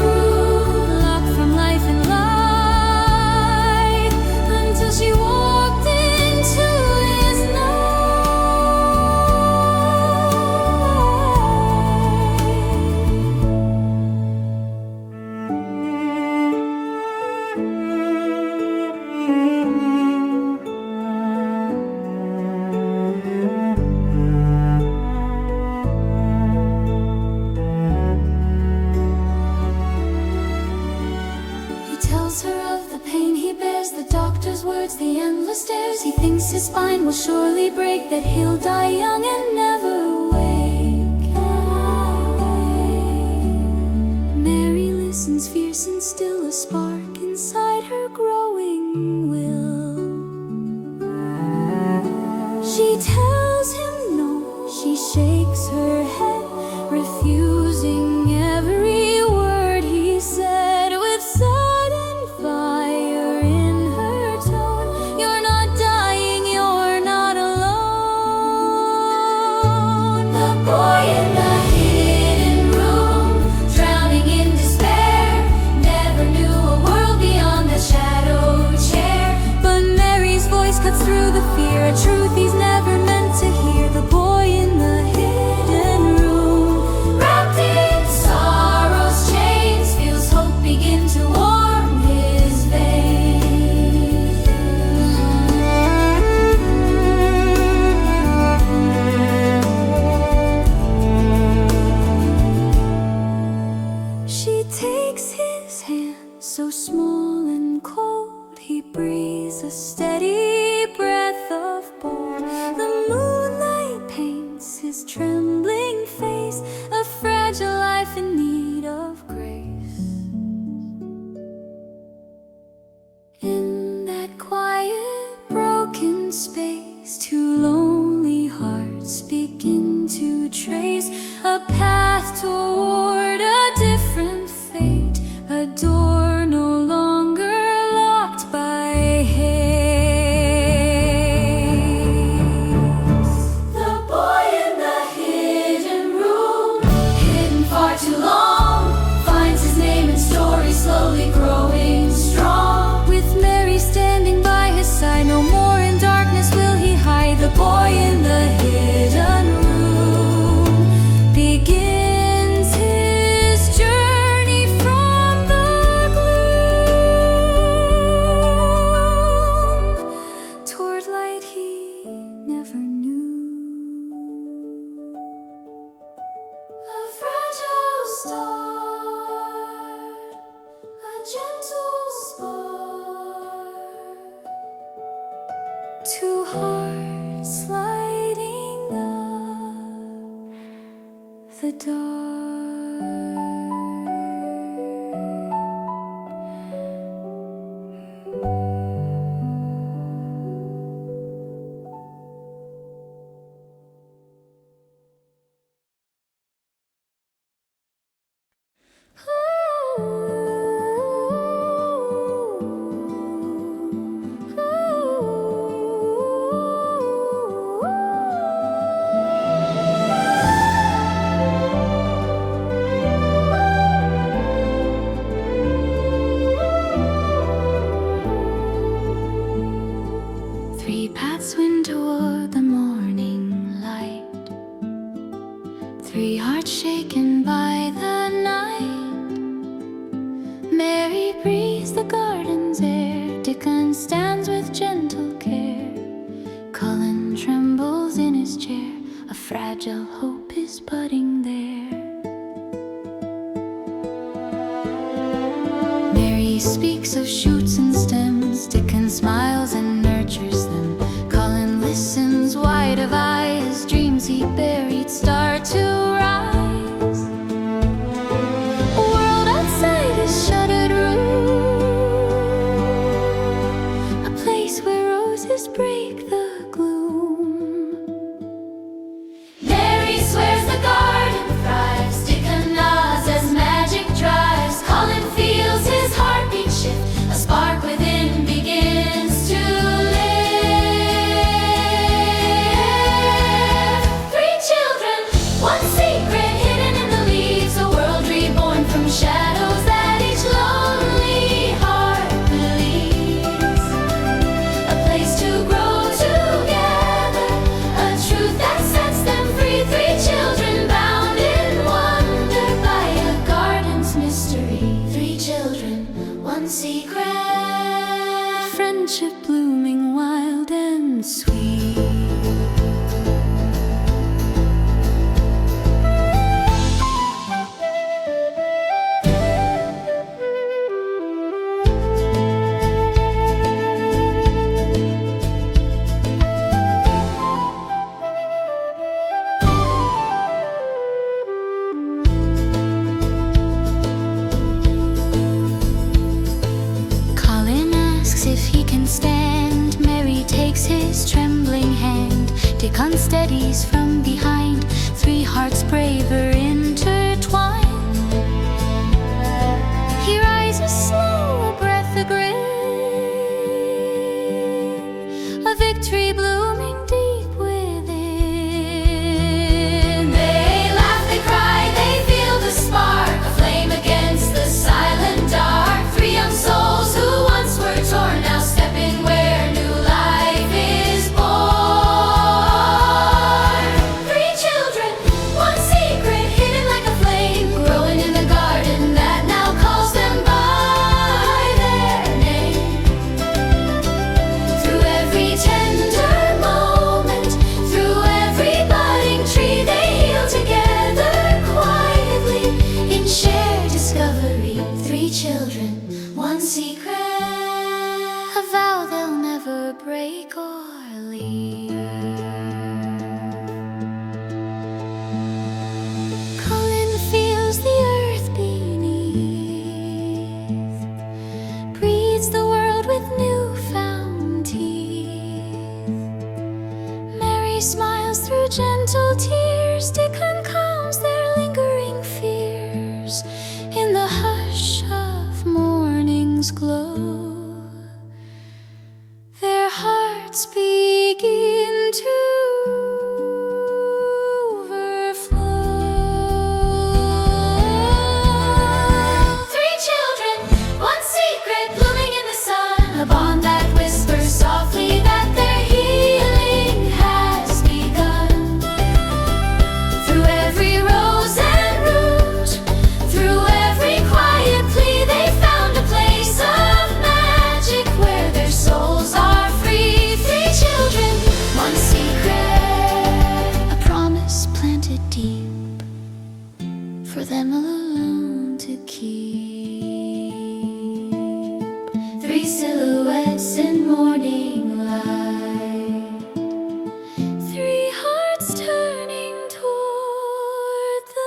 will surely break, that he'll die young and never wake. Mary listens, fierce and still, a spark inside her growing will. She tells him no, she shakes her head, refusing every word he said, with sudden fire in her tone. You're not dying, you're not alone. The boy in the hidden room, drowning in despair, never knew a world beyond the shadow chair. But Mary's voice cuts through the fear, a truth he's never meant to hear. The boy in the hidden room, wrapped in sorrow's chains, feels hope begin to warm his veins. She takes his hand, so small and cold, he breathes a steady breath of bold. The moonlight paints his trembling face, a fragile life in need of grace. In that quiet, broken space, two lonely hearts begin to trace a path toward a different fate, a door no longer locked by hate. The boy in the hidden room, hidden far too long, finds his name and story slowly growing strong. With Mary standing by his side, no more in darkness will he hide. The boy in the hidden room begins his journey from the gloom toward light he never knew. A fragile star, a gentle spark, two hearts lighting up the dark. Three paths wind toward the morning light, three hearts shaken by the night. Mary breathes the garden's air, Dickon stands with gentle care. Colin trembles in his chair, a fragile hope is budding there. Mary speaks of shoots and stems, Dickon smiles and nurtures them. Colin listens, wide of eye, his dreams he buried start to rise. A world outside his shuttered room, a place where roses break the gloom. Mary swears the garden thrives, Dickon nods as magic drives. Colin feels his heartbeat shift, a spark Dickon steadies from behind, three hearts braver intertwined. He rises slow, a breath, a grin, a victory blooming deep within. They laugh, they cry, they feel the spark, a flame against the silent dark. Three young souls who once were torn, now stepping where new life is born. Three children, one secret hidden like a flame, growing in the garden that now calls them by their name. Through every tender moment, through every budding tree, they heal together quietly in shared discovery. Three children, one secret, a vow they'll never break or leave. Colin feels the earth beneath, breathes the world with newfound teeth. Mary smiles through gentle tears, Dickon calms their lingering fears. In the hush of morning's glow, their hearts begin to overflow. Three children, one secret, blooming in the sun, a bond that whispers softly that their healing has begun. Through every rose and root, through every quiet plea, they found a place of magic where their souls are free. Three children, one secret, a promise planted deep for them alone to keep. Three silhouettes in morning light, three hearts turning toward the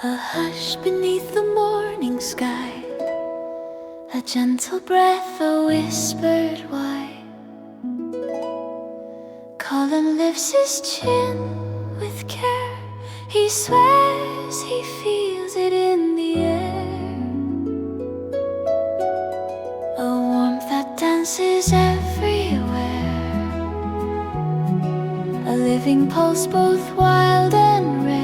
a hush beneath the morning sky, a gentle breath, a whispered why. Colin lifts his chin with care, he swears he feels it in the air, a warmth that dances everywhere, a living pulse both wild and rare.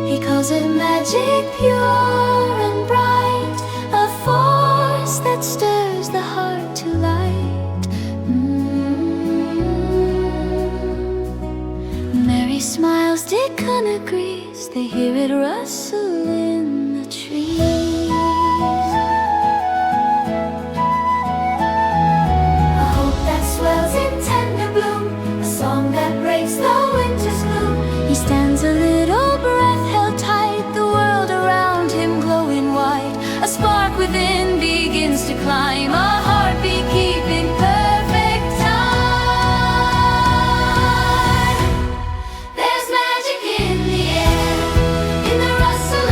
He calls it magic pure and bright, a force that stirs the heart to light. Mary smiles, Dickon agrees, they hear it rustle in the trees. A hope that swells in tender bloom, a song that breaks the winter's gloom. He stands a little breath held tight, the world around him glowing white. A spark within begins to climb, a heartbeat keeping perfect time. There's magic in the air, in the rustle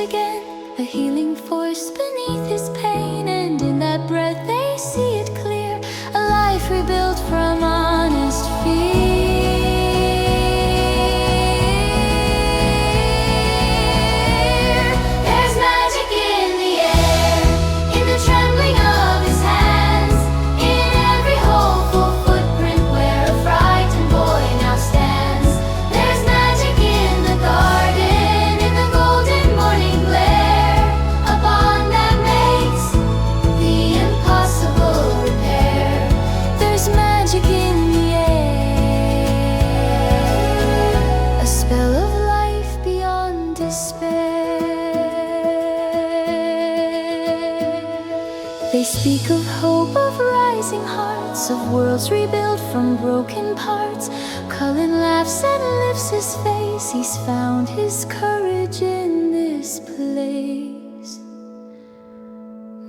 again, a healing force beneath his pain. And in that breath they see it clear, a life rebuilt from honest fear. There's magic in the air, in the trembling of his hands, in every hopeful footprint where a frightened boy now stands. There's magic in the garden, in the golden morning glare, a bond that makes the impossible repair. There's magic in the air, a spell of life beyond despair. They speak of hope, of rising hearts, of worlds rebuilt from broken parts. Colin laughs and lifts his face, he's found his courage in this place.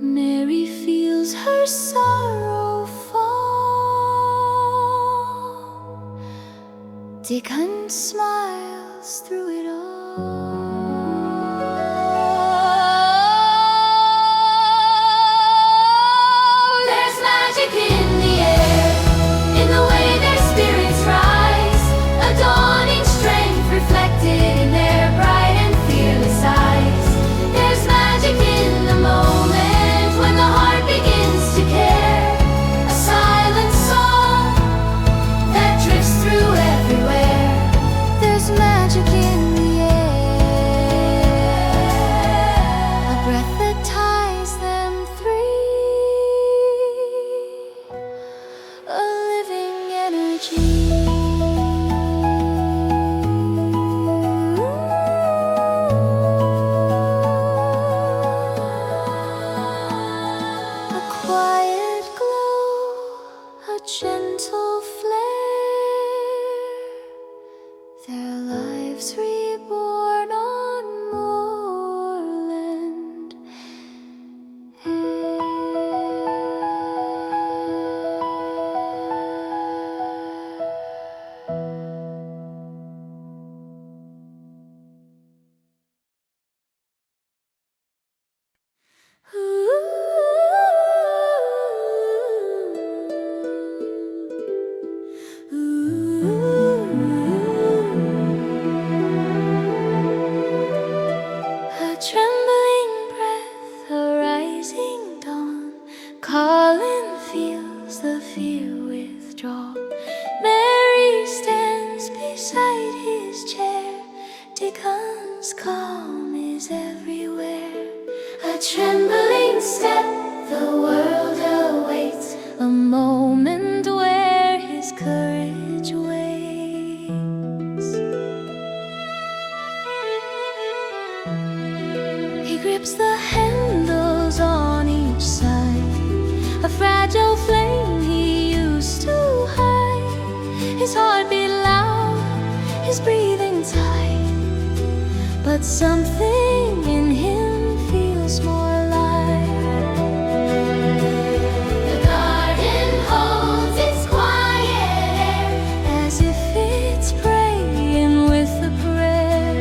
Mary feels her sorrow fall, Dickon smiles through it all. There's magic in the air, in the way their spirits rise, a dawning strength reflected in their bright and fearless eyes. There's magic in the moment when the heart begins to care, a silent song that drifts through everywhere. There's magic in the air, a breath that ties them three, a living energy. A quiet glow, a gentle flare, their lives reborn on moorland air. A trembling breath, a rising dawn. Colin feels the fear withdraw. Mary stands beside his chair. Dickon's calm is everywhere. A trembling step, the world awaits, a moment where his courage waits. He grips the handles on each side, a fragile flame he used to hide. His heart beat loud, his breathing tight, but something in him feels more alive. The garden holds its quiet air, as if it's praying with a prayer.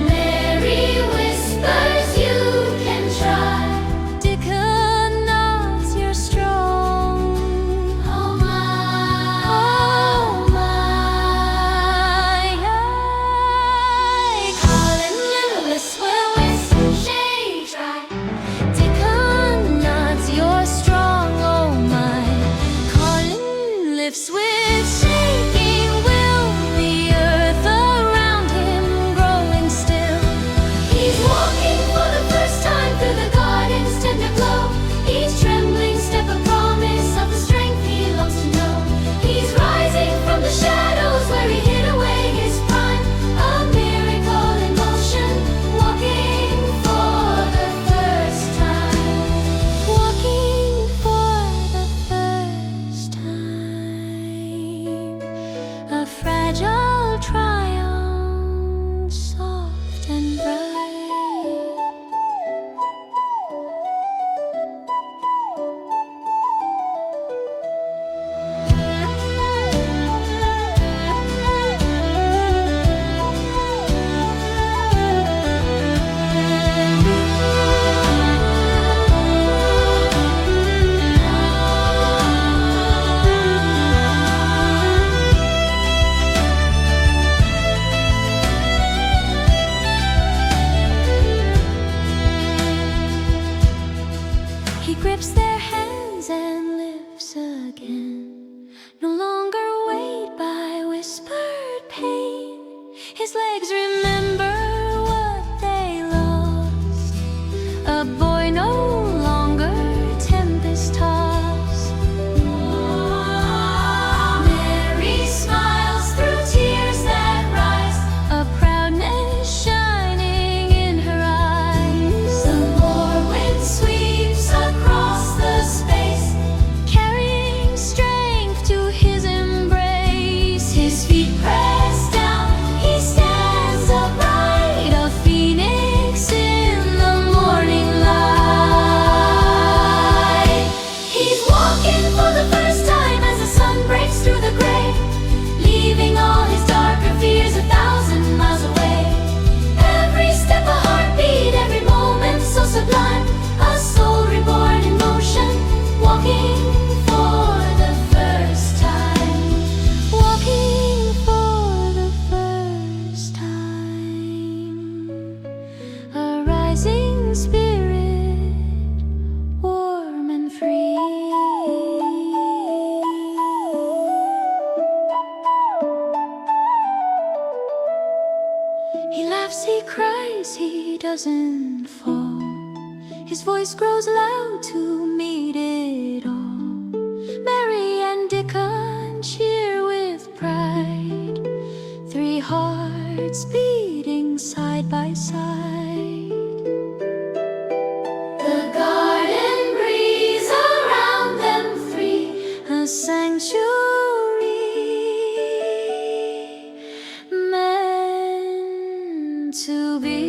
Mary whispers, you can try. Dickon nods, you're strong. Oh my, Colin, limitless will laughs, he cries, he doesn't fall. His voice grows loud to meet it all. Mary and Dickon cheer with pride, three hearts beating side by side. The garden breeze around them three, a sanctuary meant to be.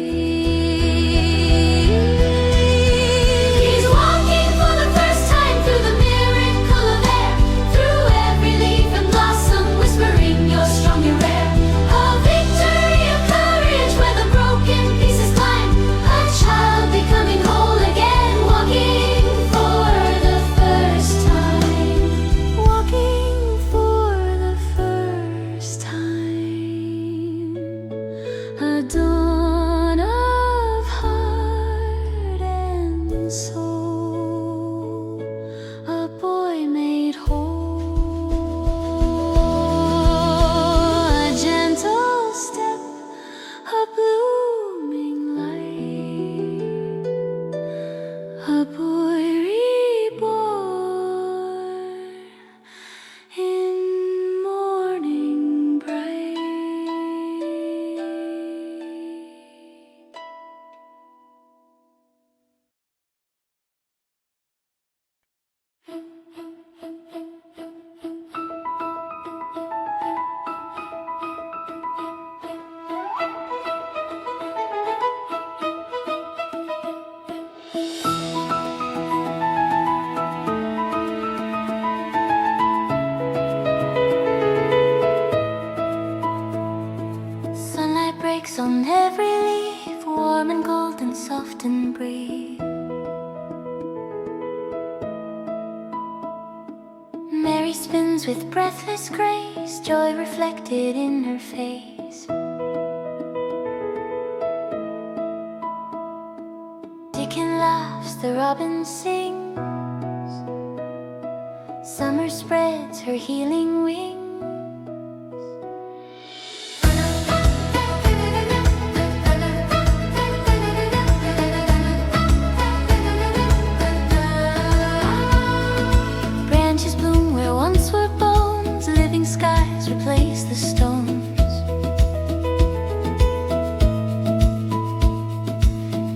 A boy reborn in morning bright. Sunlight breaks on every leaf, warm and golden, soft and brief. Mary spins with breathless grace, joy reflected in her face. Dickon laughs, the robin sings. Summer spreads her healing wings. Branches bloom where once were bones, living skies replace the stones.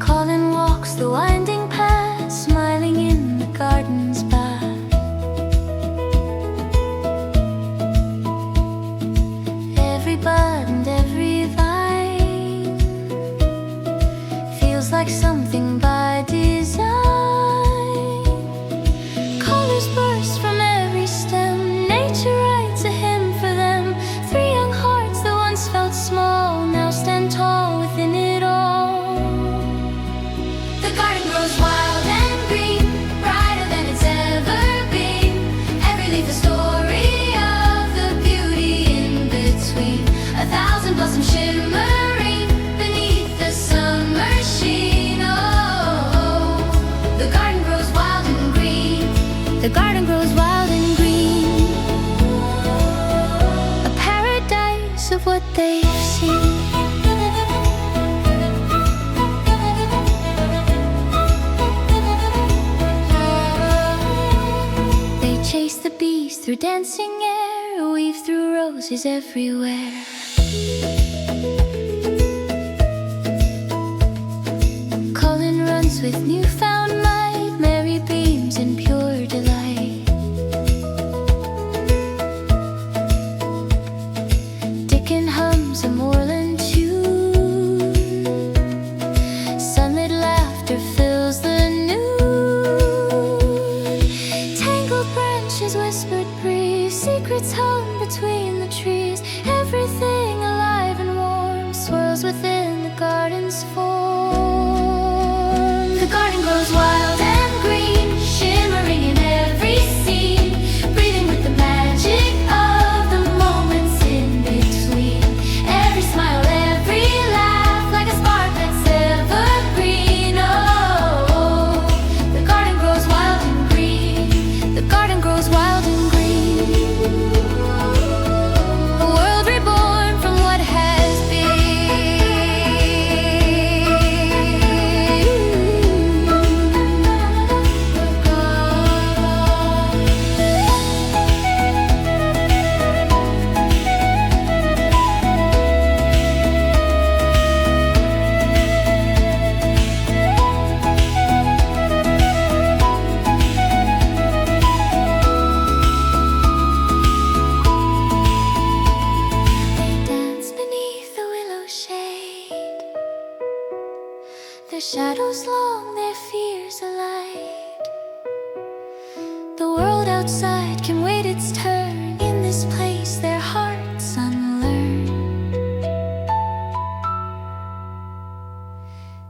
Colin walks the winding path, smiling in the garden's bath. Every bud and every vine feels like something by design. Colors burst from every stem, nature writes a hymn for them. Three young hearts that once felt small now stand tall within it all. The garden grows wild and green, brighter than it's ever been. Every leaf a story of the beauty in between. A thousand blossoms shimmering beneath the summer sheen. Oh, the garden grows wild and green. The garden grows wild and green. A paradise of what they've seen. They chase the bees through dancing air, weave through roses everywhere. Colin runs with newfound might, Mary beams in pure delight. Dickon hums a moorland tune, sunlit laughter fills the noon. Tangled branches, whispered breeze, secrets hung between the trees. Everything alive and warm swirls within the garden's form. The garden grows wild and green, shimmering in every scene, breathing with the magic of the moments in between. Every smile, every laugh, like a spark that's evergreen. Oh, the garden grows wild and green. The garden grows wild and green. A world reborn from what has been. their shadows long, their fears alight. The world outside can wait its turn. In this place their hearts unlearn.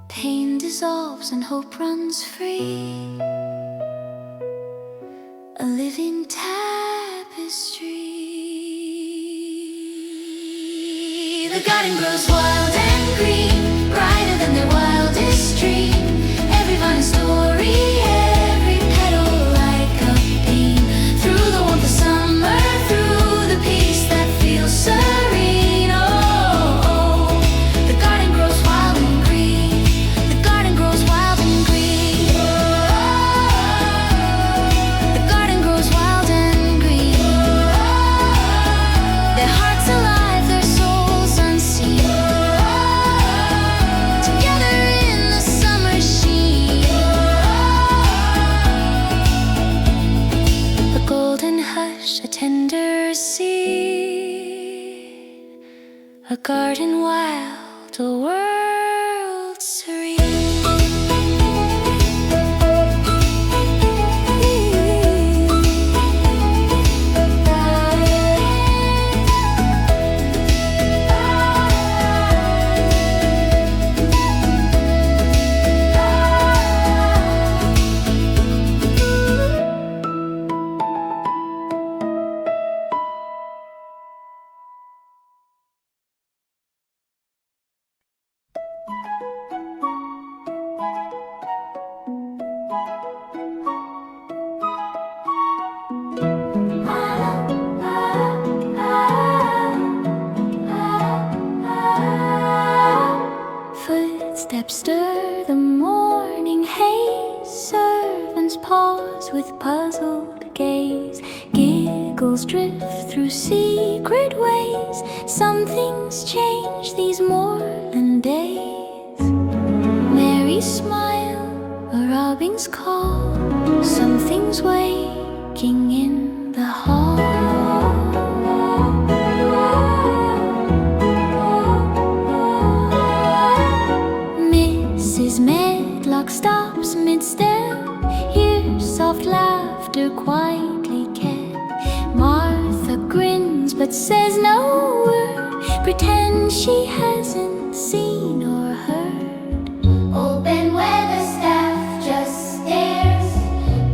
Pain dissolves and hope runs free, a living tapestry. The garden grows wild and green, brighter than their wildest dream. Every vine a story, every petal like a beam. Through the warmth of summer, through the peace that feels serene. Oh, the garden grows wild and green. The garden grows wild and green. The garden grows wild and green. Their hearts alive, their souls unseen. Together in the summer sheen. A golden hush, a tender seed, a garden wild, a world serene. Footsteps stir the morning haze. Servants pause with puzzled gaze. Giggles drift through secret ways. Some things change these moorland days. Merry smile, a robin's call. Something's waking in the hall. Mrs. Medlock stops mid-step, hears soft laughter quietly kept. Martha grins but says no word, pretends she hasn't seen or heard. Old Ben Weatherstaff just stares.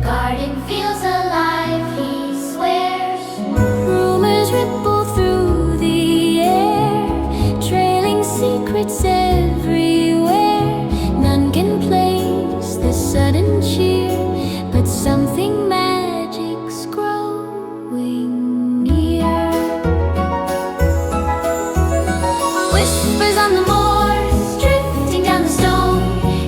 Garden feels alive, he swears. Rumors ripple through the air, trailing secrets everywhere. None can place the sudden cheer, but something magic's growing near. Whispers on the moors, drifting down the stone.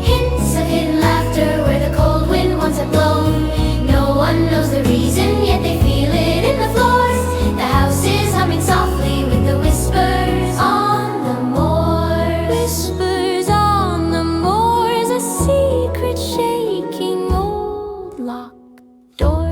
Hints of hidden laughter where the cold wind once had blown. No one knows the reason, yet they feel it in the floors. The house is humming softly with the whispers on the moors. Whispers on the moors, a secret shaking old locked door.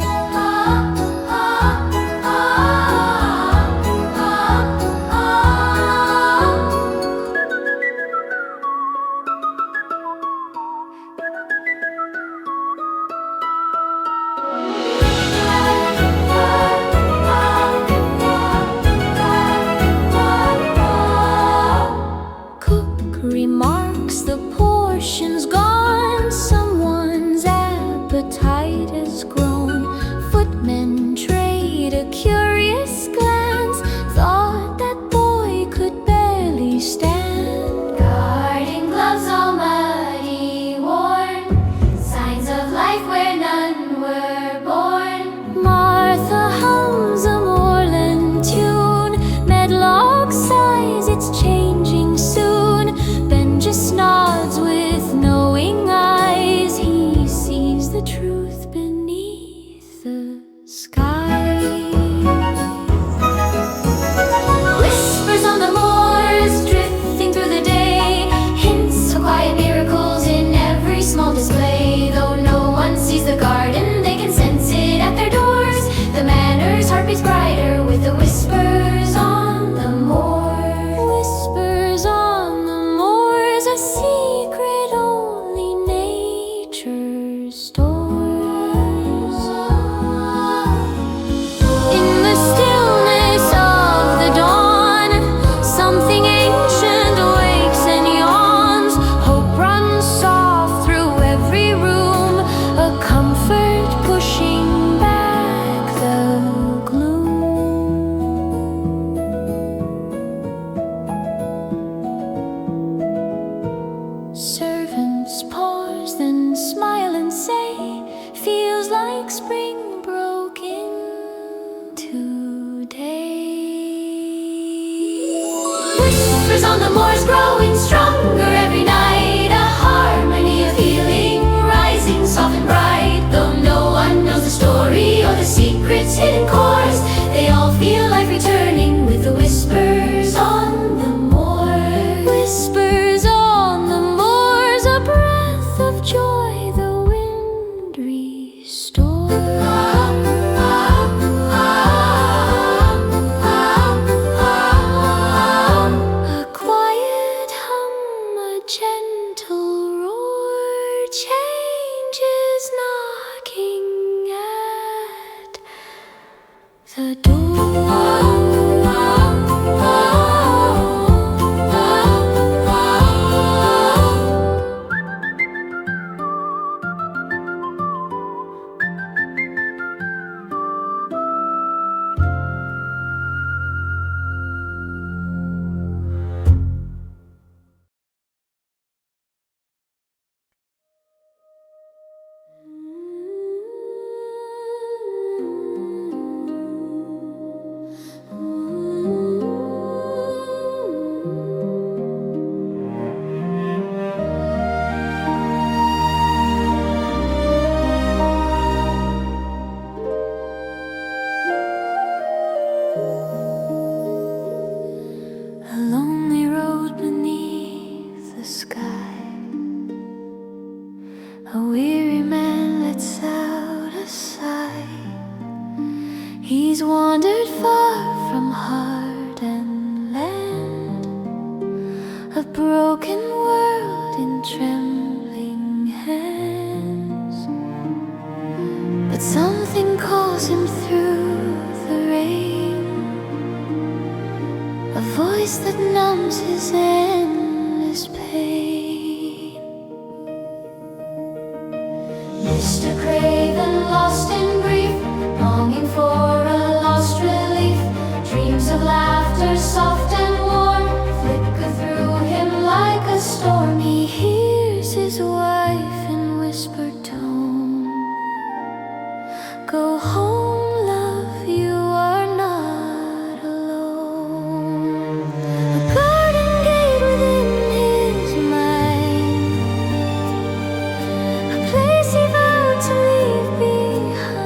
whispers on the moors growing stronger every night. A harmony of healing rising soft and bright. Though no one knows the story or the secret's hidden chords, they all feel life returning with the whispers on the moors. Whispers on the moors, a breath of joy the wind restores. A quiet hum, a gentle roar, change is knocking at the door. A lonely road beneath the sky, a weary man lets out a sigh. He's wandered far from heart and land, a broken world in trembling hands. But something calls him through the rain, a voice that numbs his endless pain. Mr. Craven, lost in grief, longing for a lost relief. Dreams of laughter, soft and warm, flicker through him like a storm. He hears his wife in whispered tone, go home, love, you are not alone. A garden gate within his mind, a place he vowed to leave behind.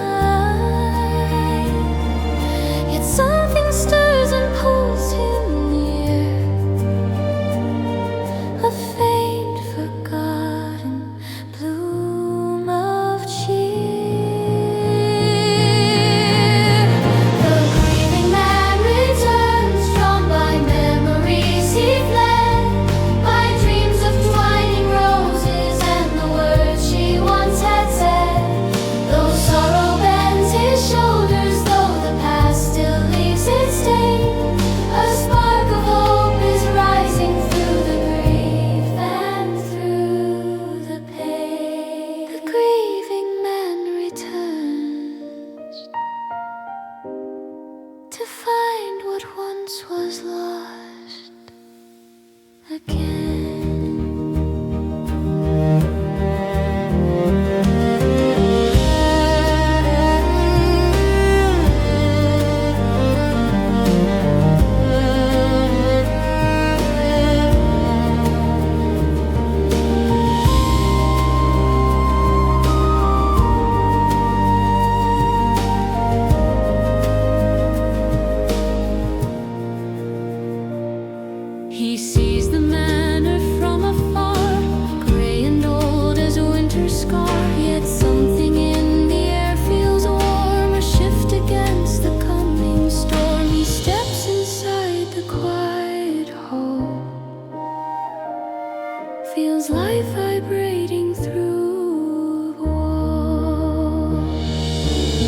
Yet something stirs and pulls him near, a faint forgotten bloom of cheer. The grieving man returns, drawn by memories he fled, by dreams of twining roses and the words she once had said. Though sorrow bends his shoulders, though the past still leaves its stain, a spark of hope is rising through the grief and through the pain. The grieving man returns to find what once was lost again. He sees the manor from afar, gray and old as a winter scar. Yet something in the air feels warm, a shift against the coming storm. He steps inside the quiet hall, feels life vibrating through the wall.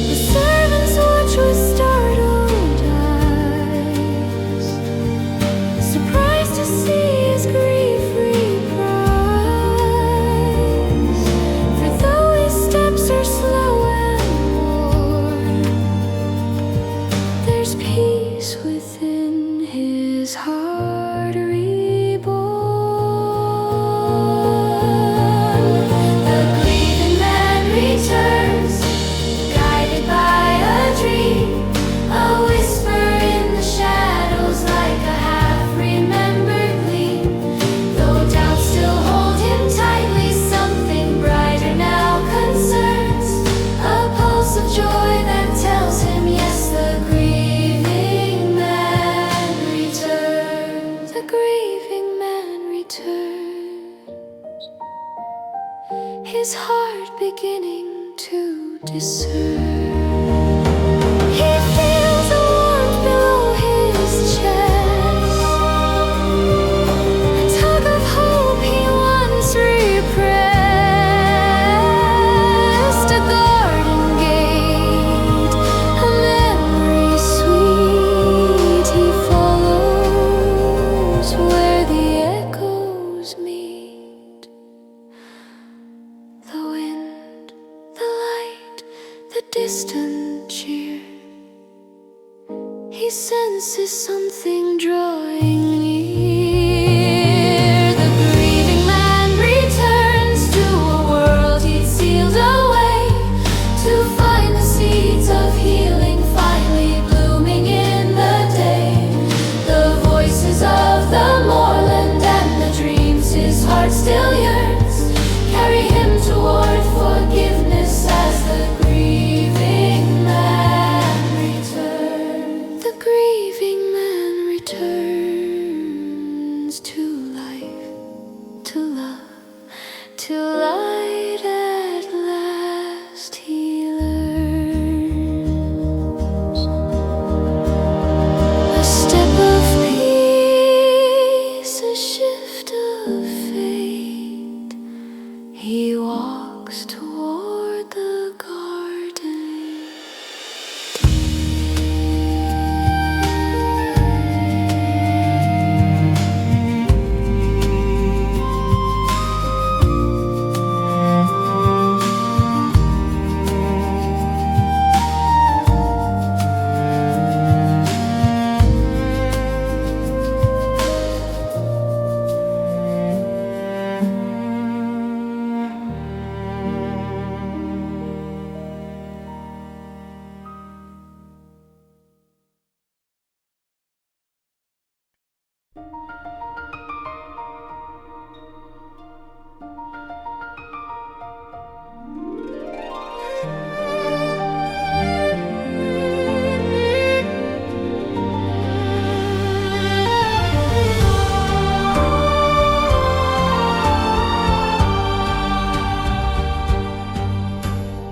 The servants watch with startled eyes, surprised to see his grief reprise. For though his steps are slow and worn, there's peace within his heart reborn. The grieving man returns, guided by a dream, a whisper in the shadows like a half-remembered his heart beginning to discern. He feels a warmth below his chest, a tug of hope he once repressed, a garden gate, a memory sweet he follows where the echoes meet. The wind, the light, the distant cheer. He senses something drawing near. The grieving man returns to a world he'd sealed away, to find the seeds of healing finally blooming in the day. The voices of the moorland and the dreams his heart still yearns carry him toward forgiveness as the grieving man returns. The grieving man returns to life, to love, to light at last he learns. A step of peace, a shift of fate. He walks toward the garden.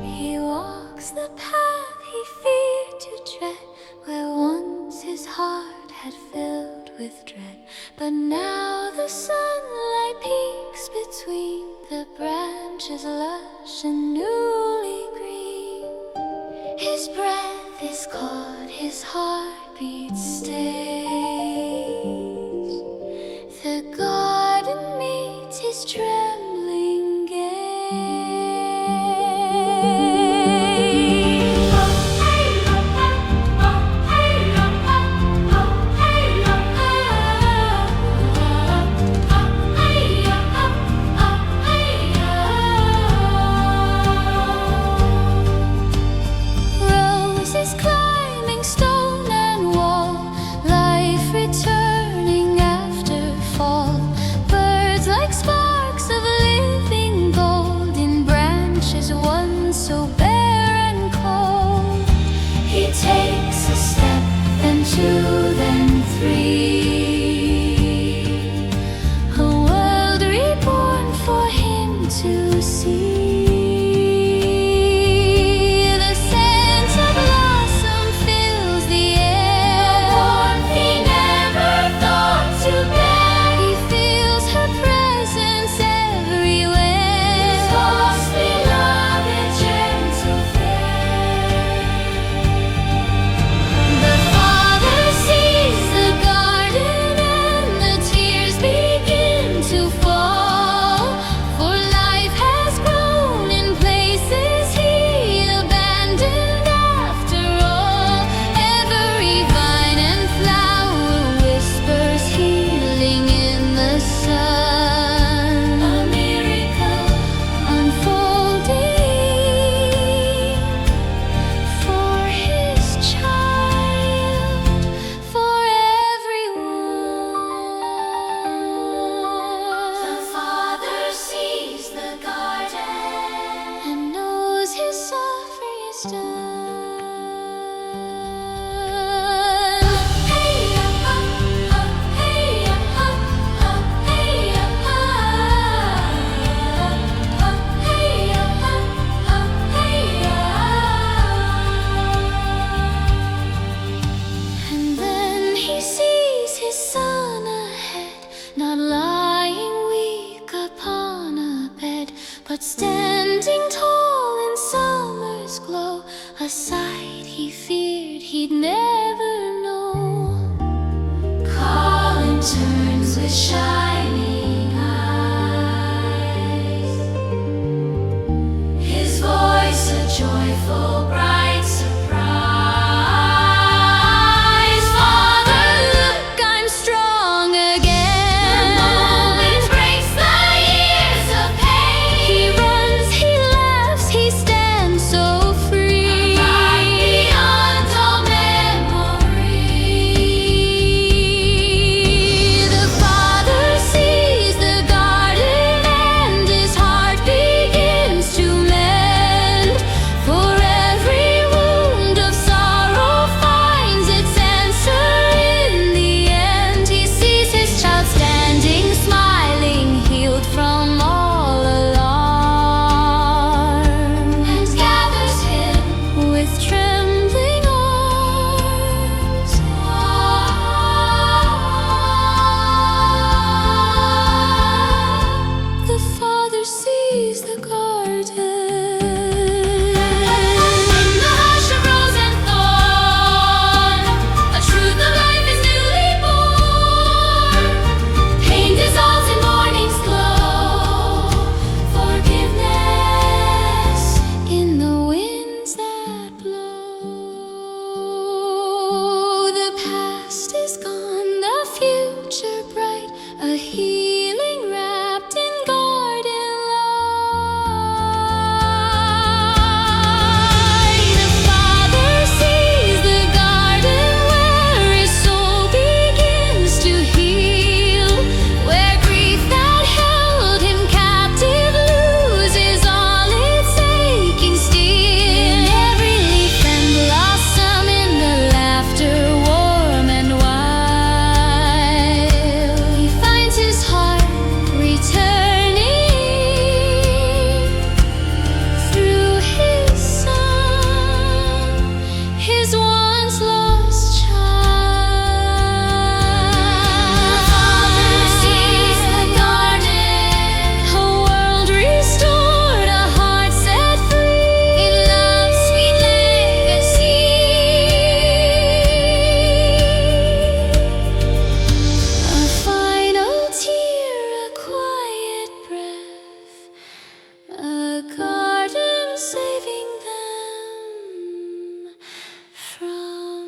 He walks the path he feared to tread, where once his heart had filled with dread. But now the sunlight peeks between the branches lush and newly green. His breath is caught, his heartbeat stays. The garden meets his trembling gaze. Roses climbing stone and wall, life but standing tall in summer's glow, a sight he feared he'd never know. Colin turns with shining eyes, his voice a joyful, bright surprise. Father, look, I'm strong again. The moment breaks the years of pain. He runs, he laughs, he stands so free, right beyond all memory. The father sees the garden and his heart begins to mend. For every wound of sorrow finds its answer in the end. He sees his child standing, smiling, healed from all alarm, and gathers him with trembling arms. The father sees the garden. In the hush of rose and thorn, a truth of life is newly born. Pain dissolves in morning's glow, forgiveness in the winds that blow. The past is gone, the future bright, a healing wrapped in garden light. The father sees the garden where his soul begins to heal, where grief that held him captive loses all its aching steel. In every leaf and blossom, in the laughter warm and wild, he finds his heart returning through his son, his once lost child. The father sees the garden, a world restored, a heart set free in love's sweet legacy. A final tear, a quiet breath, a garden saving them from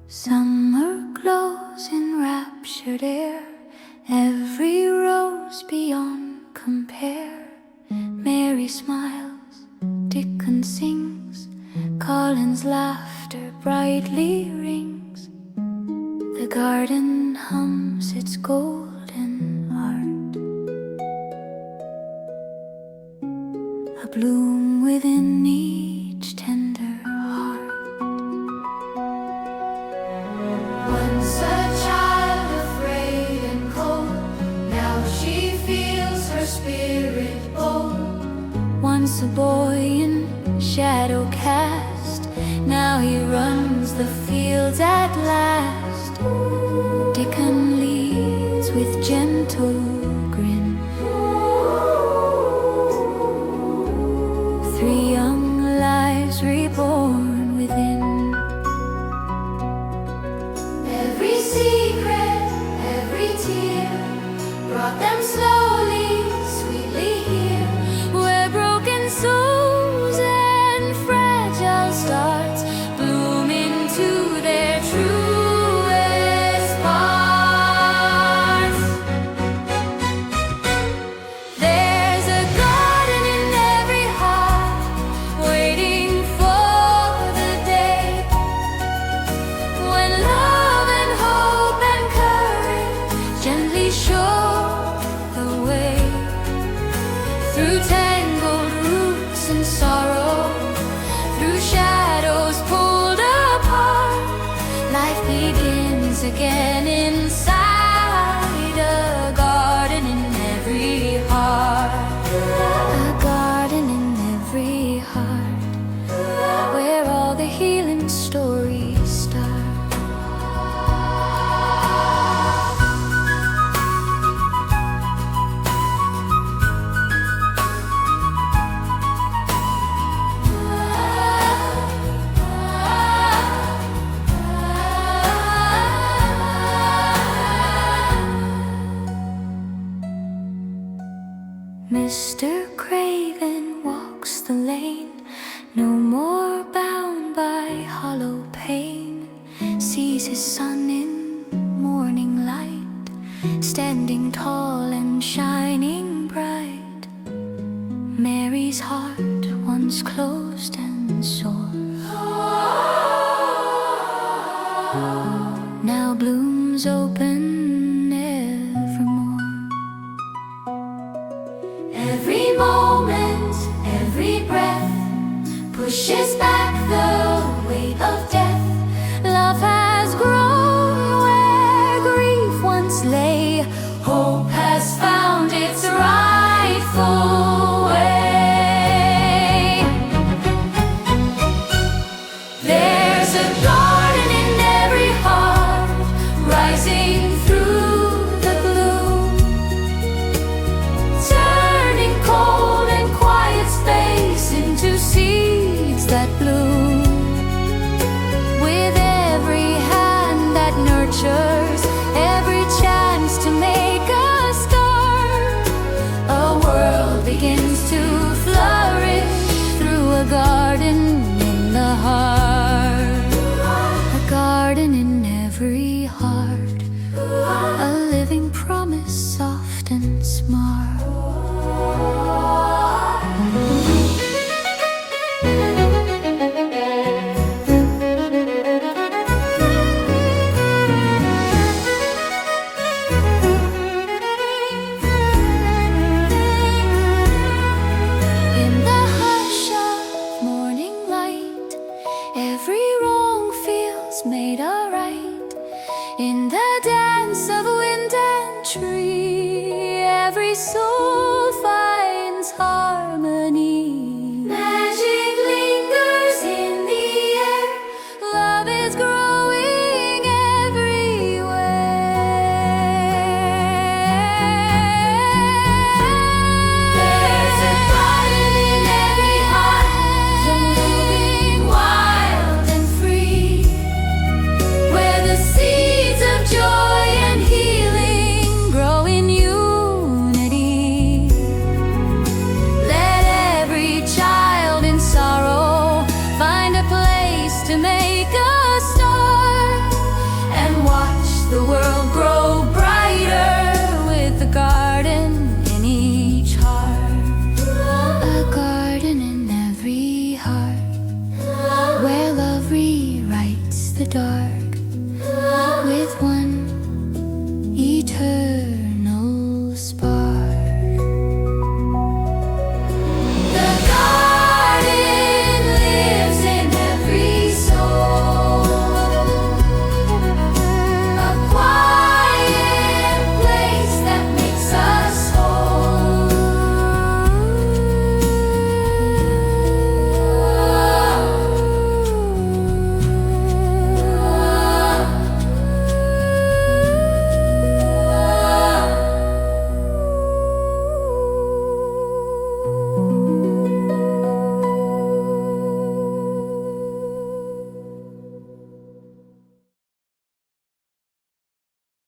summer glows in raptured air, every rose beyond compare. Mary smiles, Dickon sings, Colin's laughter brightly rings. The garden hums its golden art, a bloom within each tender heart. Once a child afraid and cold, now she feels her spirit bold. Once a boy in shadow cast, Now he runs the fields at last. Dickon leads with gentle grin. 3 young lives reborn within. Every secret, every tear brought them slowly, sweetly here, where broken souls and fragile starts bloom into their truest parts. There's a garden in every heart, waiting for the day when love and hope and courage gently show the way. Through tangled roots and sorrow, through shadows pulled apart, life begins again inside a garden in every heart. A garden in every heart, where all the healing stories start. Mr. Craven walks the lane, no more bound by hollow pain. Sees his son in morning light, standing tall and shining bright. Mary's heart, once closed and sore, now blooms open evermore. Every moment, every breath pushes back the weight of death. Love has grown where grief once lay. Hope has found its rightful way. There's a garden in every heart, rising through the gloom, turning cold and quiet space into seeds that bloom. With every hand that nurtures, every chance to make a start, a world begins to flourish through a garden in the heart.